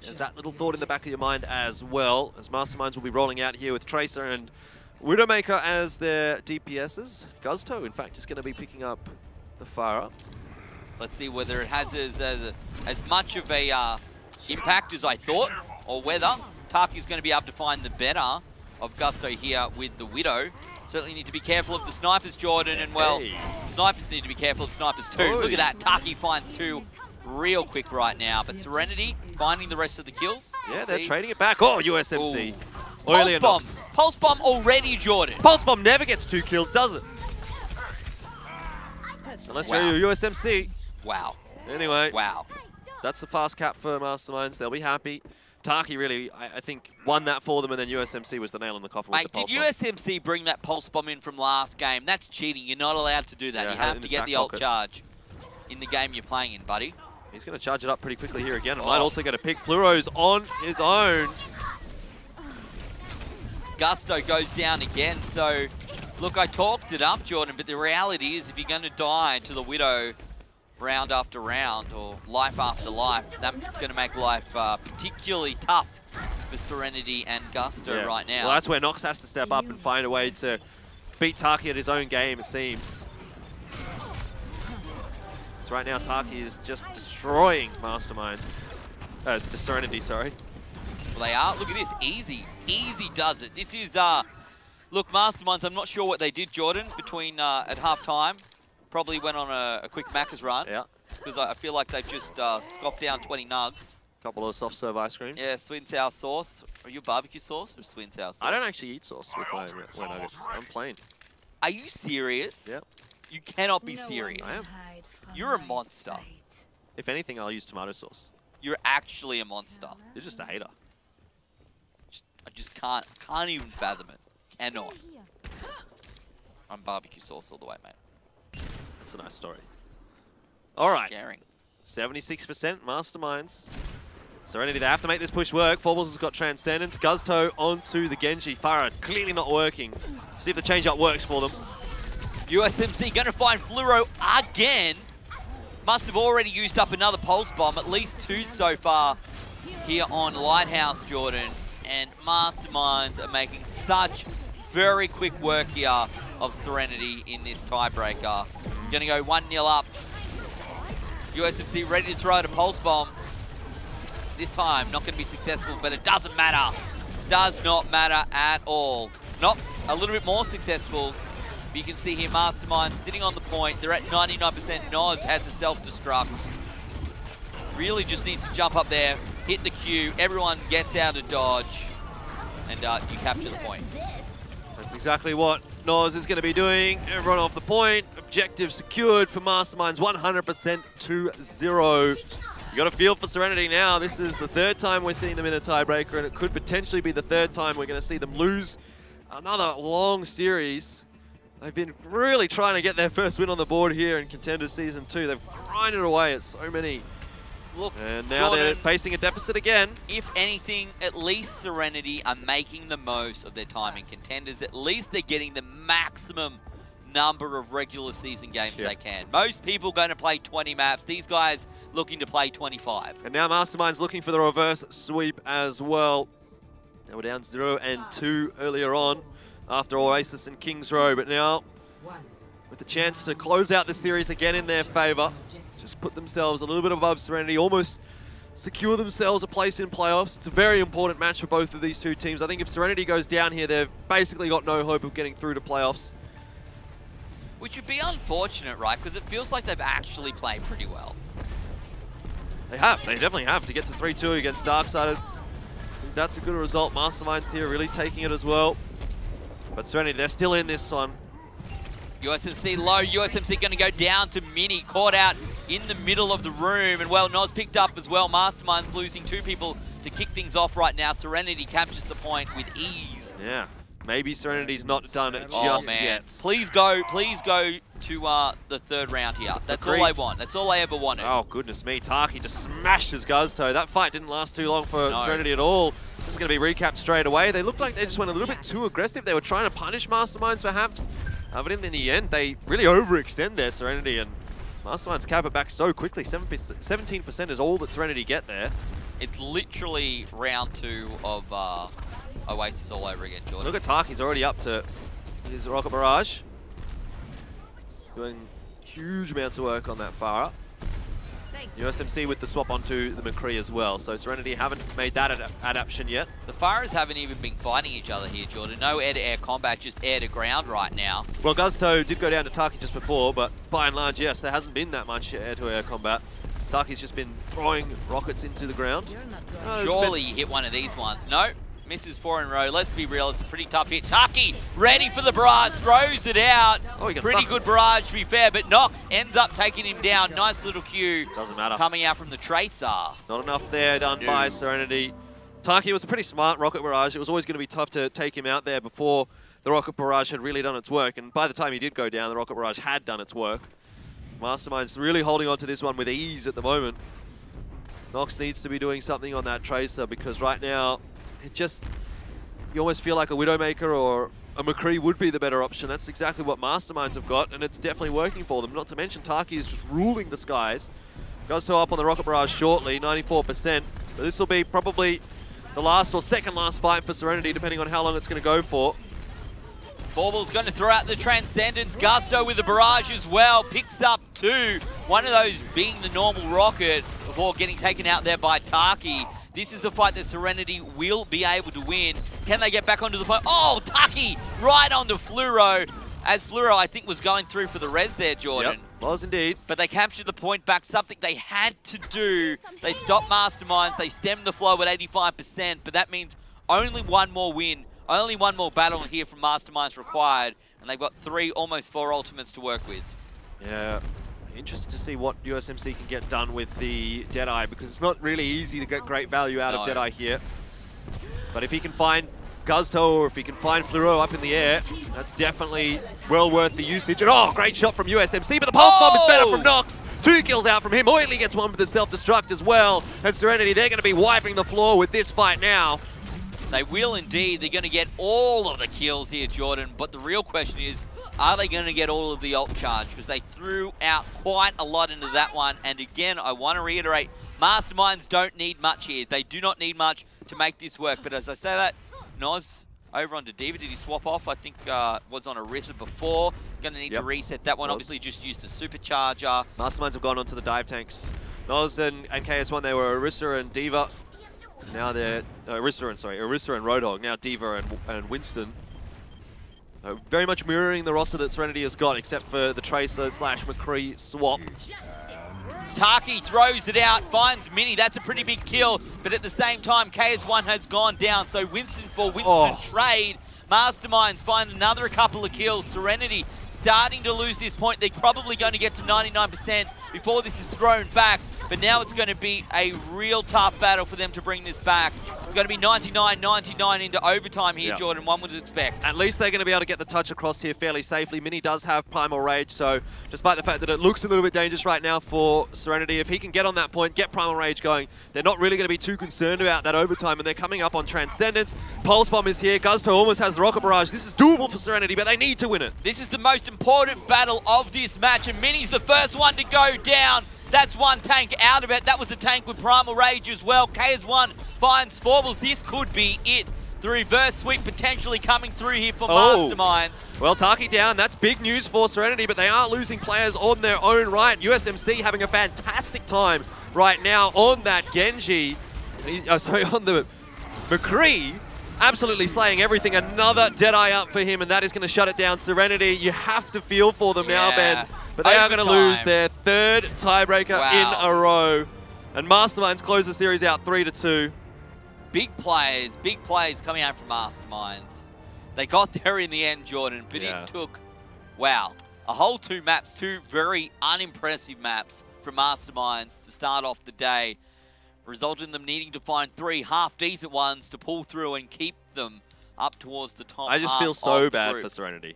there's that little thought in the back of your mind as well, as Masterminds will be rolling out here with Tracer and Widowmaker as their DPSs. Guzto, in fact, is going to be picking up the Farah. Let's see whether it has as much of a impact as I thought, or whether Taki's going to be able to find the better of Gusto here with the Widow. Certainly need to be careful of the snipers, Jordan, and well, snipers need to be careful of snipers too. Look at that, Taki finds 2 real quick right now, but SereNity finding the rest of the kills. Yeah, they're trading it back. Oh, USMC. Pulse bomb. Pulse bomb already, Jordan. Pulse bomb never gets 2 kills, does it? Unless you're USMC. Wow. Anyway. Wow. That's a fast cap for Masterminds. They'll be happy. Taki really, I think, won that for them, and then USMC was the nail in the coffin with the pulse bomb. Did USMC bring that pulse bomb in from last game? That's cheating. You're not allowed to do that. Yeah, you have to get the ult charge in the game you're playing in, buddy. He's going to charge it up pretty quickly here again. Might also get a pick. Fluoro's on his own. Gusto goes down again. So, look, I talked it up, Jordan, but the reality is if you're going to die to the Widow round after round, or life after life, that's going to make life particularly tough for SereNity and Gusto right now. Well, that's where Nox has to step up and find a way to beat Taki at his own game, it seems. So right now, Taki is just destroying Masterminds. SereNity, sorry. Well, they are. Look at this. Easy. Easy does it. This is, look, Masterminds, I'm not sure what they did, Jordan, between at half-time. Probably went on a quick Macca's run. Yeah. Because I feel like they've just scoffed down 20 nugs. Couple of soft serve ice creams. Yeah, sweet and sour sauce. Are you barbecue sauce or sweet and sour sauce? I don't actually eat sauce with my nuggets. I'm plain. Are you serious? Yep. You cannot be serious. I am. You're a monster. If anything, I'll use tomato sauce. You're actually a monster. You're just a hater. I just can't even fathom it. Cannot. I'm barbecue sauce all the way, mate. That's a nice story. All right. Sharing. 76% Masterminds. SereNity, they have to make this push work. Forballs has got Transcendence. Guzto onto the Genji. Farah clearly not working. See if the change-up works for them. USMC going to find Fluoro again. Must have already used up another pulse bomb. At least 2 so far here on Lighthouse, Jordan. And Masterminds are making such very quick work here of SereNity in this tiebreaker. Going to go 1-0 up. USMC ready to throw out a pulse bomb. This time, not going to be successful, but it doesn't matter. Does not matter at all. Nox a little bit more successful. But you can see here Masterminds sitting on the point. They're at 99%. Noz has a self-destruct. Really just needs to jump up there, hit the Q. Everyone gets out of dodge, and you capture the point. That's exactly what Noz is going to be doing. Everyone off the point. Objective secured for Masterminds, 100% 2-0. You got a feel for SereNity now. This is the 3rd time we're seeing them in a tiebreaker, and it could potentially be the 3rd time we're going to see them lose another long series. They've been really trying to get their first win on the board here in Contenders Season 2. They've grinded away at so many. Look, and now Jordan, they're facing a deficit again. If anything, at least SereNity are making the most of their time in Contenders. At least they're getting the maximum number of regular season games they can. Most people going to play 20 maps. These guys looking to play 25. And now Masterminds looking for the reverse sweep as well. They were down 0-2 earlier on after Oasis and Kings Row, but now with the chance to close out the series again in their favor, just put themselves a little bit above SereNity, almost secure themselves a place in playoffs. It's a very important match for both of these two teams. I think if SereNity goes down here, they've basically got no hope of getting through to playoffs. Which would be unfortunate, right? Because it feels like they've actually played pretty well. They have. They definitely have. To get to 3-2 against Darksided, I think that's a good result. Masterminds here really taking it as well. But SereNity, they're still in this one. USMC low, USMC going to go down to Mini, caught out in the middle of the room, and well, Noz picked up as well. Masterminds losing 2 people to kick things off right now. SereNity captures the point with ease. Yeah, maybe SereNity's not done it just yet. Please go to the 3rd round here. That's all I want. That's all I ever wanted. Oh, goodness me. Taki just smashed his Guzto. That fight didn't last too long for SereNity at all. This is going to be recapped straight away. They looked like they just went a little bit too aggressive. They were trying to punish Masterminds, perhaps. But in the end, they really overextend their SereNity, and Masterminds cap it back so quickly. 17% is all that SereNity get there. It's literally round 2 of Oasis all over again, Jordan. Look at Taki's already up to his Rocket Barrage. Doing huge amounts of work on that Farah. USMC with the swap onto the McCree as well. So SereNity haven't made that adaptation yet. The Farahs haven't even been fighting each other here, Jordan. No air-to-air combat, just air-to-ground right now. Well, Guzto did go down to Taki just before, but by and large, yes, there hasn't been that much air-to-air combat. Taki's just been throwing rockets into the ground. Surely you hit one of these ones. No, misses 4 in a row. Let's be real, it's a pretty tough hit. Taki ready for the barrage, throws it out. Oh, pretty good barrage to be fair, but Nox ends up taking him down. Nice little Q. Doesn't matter. Coming out from the Tracer. Not enough there done by SereNity. Taki was a pretty smart rocket barrage. It was always going to be tough to take him out there before the rocket barrage had really done its work. And by the time he did go down, the rocket barrage had done its work. Masterminds really holding on to this one with ease at the moment. Nox needs to be doing something on that Tracer, because right now, you almost feel like a Widowmaker or a McCree would be the better option. That's exactly what Masterminds have got, and it's definitely working for them. Not to mention Taki is just ruling the skies. Guzto up on the rocket barrage shortly, 94%. But this will be probably the last or second last fight for SereNity, depending on how long it's going to go for. Forble's going to throw out the Transcendence. Guzto with the barrage as well. Picks up 2. One of those being the normal rocket before getting taken out there by Taki. This is a fight that SereNity will be able to win. Can they get back onto the fight? Oh, Taki right onto Fluoro. As Fluoro, I think, was going through for the res there, Jordan. Yep, was indeed. But they captured the point back, something they had to do. They stopped Masterminds. They stemmed the flow at 85%, but that means only one more win. Only one more battle here from Masterminds required, and they've got 3, almost 4 ultimates to work with. Yeah, interested to see what USMC can get done with the Deadeye, because it's not really easy to get great value out of Deadeye here. But if he can find Guzto, or if he can find Fluoro up in the air, that's definitely well worth the usage. And oh, great shot from USMC, but the Pulse Bomb is better from Nox. 2 kills out from him. Oily gets one with the self-destruct as well. And SereNity, they're going to be wiping the floor with this fight now. They will indeed. They're going to get all of the kills here, Jordan. But the real question is, are they going to get all of the ult charge? Because they threw out quite a lot into that one. And again, I want to reiterate, Masterminds don't need much here. They do not need much to make this work. But as I say that, Noz over onto D.Va. Did he swap off? I think was on Orisa before. Going to need to reset that one. Obviously just used a supercharger. Masterminds have gone onto the dive tanks. Noz and KS1, they were Orisa and D.Va. Now they're Orisa and Roadhog. Now D.Va and Winston. Very much mirroring the roster that SereNity has got, except for the Tracer / McCree swap. Taki throws it out, finds Mini. That's a pretty big kill, but at the same time, KS1 has gone down. So Winston for Winston trade. Masterminds find another couple of kills. SereNity starting to lose this point. They're probably going to get to 99% before this is thrown back. But now it's going to be a real tough battle for them to bring this back. It's going to be 99-99 into overtime here, Jordan, one would expect. At least they're going to be able to get the touch across here fairly safely. Mini does have Primal Rage, so despite the fact that it looks a little bit dangerous right now for SereNity, if he can get on that point, get Primal Rage going, they're not really going to be too concerned about that overtime, and they're coming up on Transcendence. Pulse Bomb is here. Guzto almost has the Rocket Barrage. This is doable for SereNity, but they need to win it. This is the most important battle of this match, and Mini's the first one to go down. That's one tank out of it. That was a tank with Primal Rage as well. KS1 finds Forbles. This could be it. The reverse sweep potentially coming through here for Masterminds. Well, Taki down. That's big news for SereNity, but they are losing players on their own right. USMC having a fantastic time right now on that Genji. On the McCree. Absolutely slaying everything. Another Deadeye up for him, and that is going to shut it down. SereNity, you have to feel for them now, Ben. But they are going to lose their 3rd tiebreaker in a row. And Masterminds close the series out 3-2. Big players coming out from Masterminds. They got there in the end, Jordan, but it took, a whole 2 maps, 2 very unimpressive maps from Masterminds to start off the day, resulted in them needing to find 3 half-decent ones to pull through and keep them up towards the top. I just feel so bad for SereNity.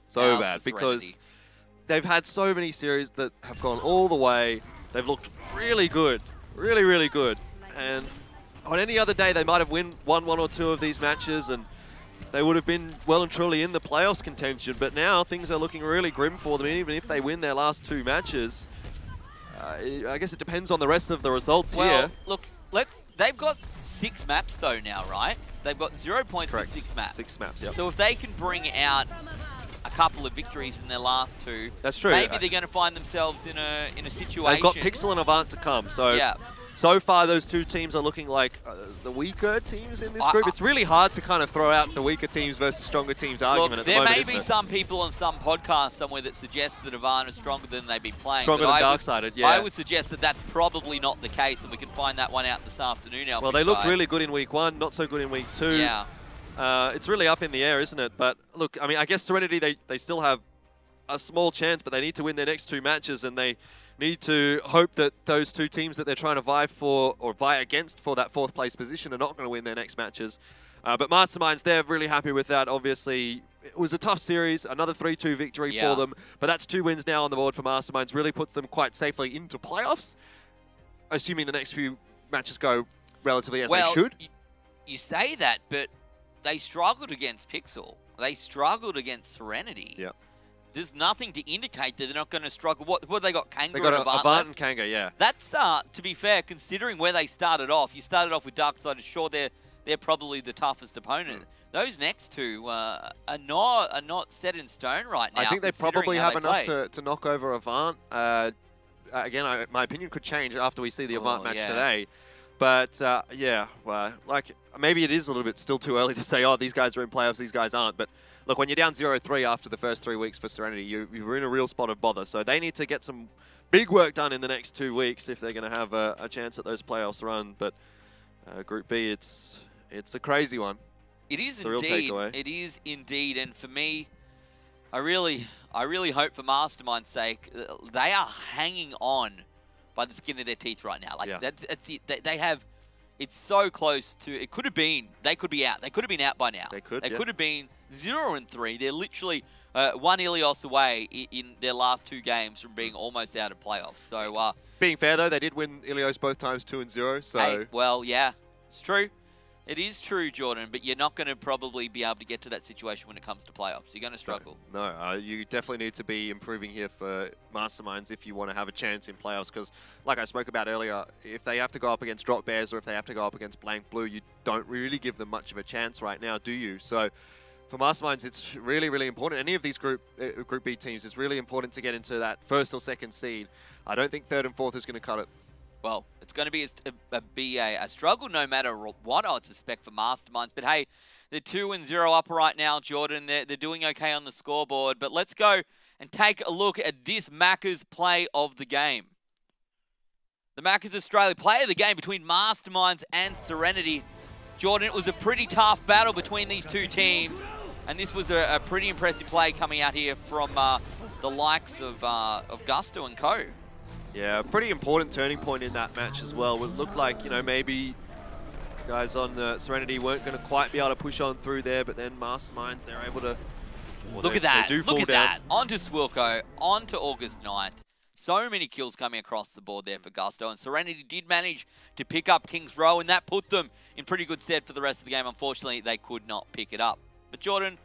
So bad, because they've had so many series that have gone all the way. They've looked really good, really, really good. And on any other day, they might have won 1 or 2 of these matches, and they would have been well and truly in the playoffs contention. But now things are looking really grim for them. Even if they win their last 2 matches, I guess it depends on the rest of the results here. Look, they've got 6 maps though now, right? They've got 0 points for 6 maps. 6 maps, yep. So if they can bring out a couple of victories in their last 2, that's true. Maybe they're going to find themselves in a situation. They've got Pixel and Avant to come, so yeah. So far those 2 teams are looking like the weaker teams in this group. It's really hard to kind of throw out the weaker teams versus stronger teams argument at the moment, there may be some people on some podcast somewhere that suggest that Avant is stronger than they've been playing. Stronger than Darksided, yeah. I would suggest that that's probably not the case, and we can find that one out this afternoon. Well, they looked really good in week 1, not so good in week 2. Yeah. It's really up in the air, isn't it? But look, I mean, I guess SereNity, they still have a small chance, but they need to win their next 2 matches, and they need to hope that those 2 teams that they're trying to vie for or vie against for that 4th place position are not going to win their next matches. But Masterminds, they're really happy with that. Obviously, it was a tough series, another 3-2 victory for them, but that's 2 wins now on the board for Masterminds. Really puts them quite safely into playoffs, assuming the next few matches go relatively as they should. You say that, but they struggled against Pixel. They struggled against SereNity. Yeah. There's nothing to indicate that they're not going to struggle. What have they got? Kanga they got and Avant and Kanga, yeah. That's, to be fair, considering where they started off. You started off with Darksided. Sure, they're probably the toughest opponent. Those next 2 are not set in stone right now. I think they probably have enough to knock over Avant. Again, my opinion could change after we see the Avant match today. But, yeah, well, like, maybe it is a little bit still too early to say, oh, these guys are in playoffs, these guys aren't. But look, when you're down 0-3 after the first 3 weeks for SereNity, you're in a real spot of bother. So they need to get some big work done in the next 2 weeks if they're going to have a chance at those playoffs run. But Group B, it's a crazy one. It is indeed. It is indeed. And for me, I really hope for Mastermind's sake, they are hanging on by the skin of their teeth right now. Like that's it. They have. It's so close to. It could have been. They could be out. They could have been out by now. They could. They could have been 0-3. They're literally 1 Ilios away in their last 2 games from being almost out of playoffs. So being fair though, they did win Ilios both times 2-0. So hey, well, yeah, it's true. It is true, Jordan, but you're not going to probably be able to get to that situation when it comes to playoffs. You're going to struggle. No, you definitely need to be improving here for Masterminds if you want to have a chance in playoffs. Because, like I spoke about earlier, if they have to go up against Drop Bears or if they have to go up against Blank Blue, you don't really give them much of a chance right now, do you? So, for Masterminds, it's really, really important. Any of these Group B teams, it's really important to get into that 1st or 2nd seed. I don't think 3rd and 4th is going to cut it. Well, it's going to be a struggle no matter what, I would suspect, for Masterminds. But hey, they're 2-0 up right now, Jordan. They're doing okay on the scoreboard. But let's go and take a look at this Macca's play of the game. The Macca's Australia play of the game between Masterminds and SereNity. Jordan, it was a pretty tough battle between these 2 teams. And this was a pretty impressive play coming out here from the likes of Gusto and co. Yeah, pretty important turning point in that match as well. It looked like, you know, maybe guys on SereNity weren't going to quite be able to push on through there, but then Masterminds, they're able to... Well, look at that. Look at that. On to Swilco, on to August 9th. So many kills coming across the board there for Gusto, and SereNity did manage to pick up King's Row, and that put them in pretty good stead for the rest of the game. Unfortunately, they could not pick it up. But Jordan,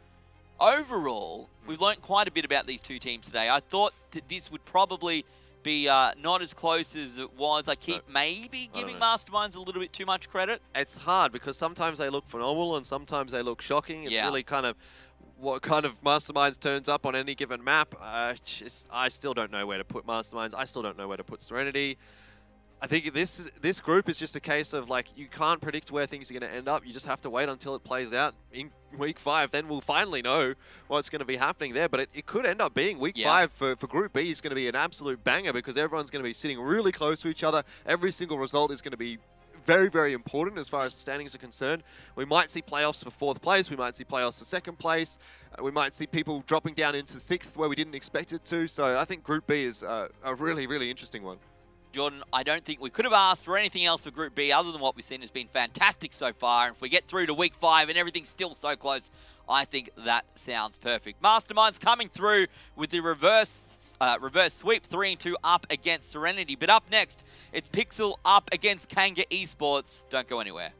overall, we've learnt quite a bit about these 2 teams today. I thought that this would probably be not as close as it was. I keep maybe giving Masterminds a little bit too much credit. It's hard because sometimes they look phenomenal and sometimes they look shocking. It's really kind of what kind of Masterminds turns up on any given map. I still don't know where to put Masterminds. I still don't know where to put SereNity. I think this group is just a case of, like, you can't predict where things are going to end up. You just have to wait until it plays out in week 5. Then we'll finally know what's going to be happening there. But it could end up being week 5 for Group B is going to be an absolute banger because everyone's going to be sitting really close to each other. Every single result is going to be very, very important as far as standings are concerned. We might see playoffs for 4th place. We might see playoffs for 2nd place. We might see people dropping down into 6th where we didn't expect it to. So I think Group B is a really, really interesting one. Jordan, I don't think we could have asked for anything else for Group B other than what we've seen has been fantastic so far. And if we get through to Week 5 and everything's still so close, I think that sounds perfect. Masterminds coming through with the reverse sweep, 3-2 up against SereNity. But up next, it's Pixel up against Kanga Esports. Don't go anywhere.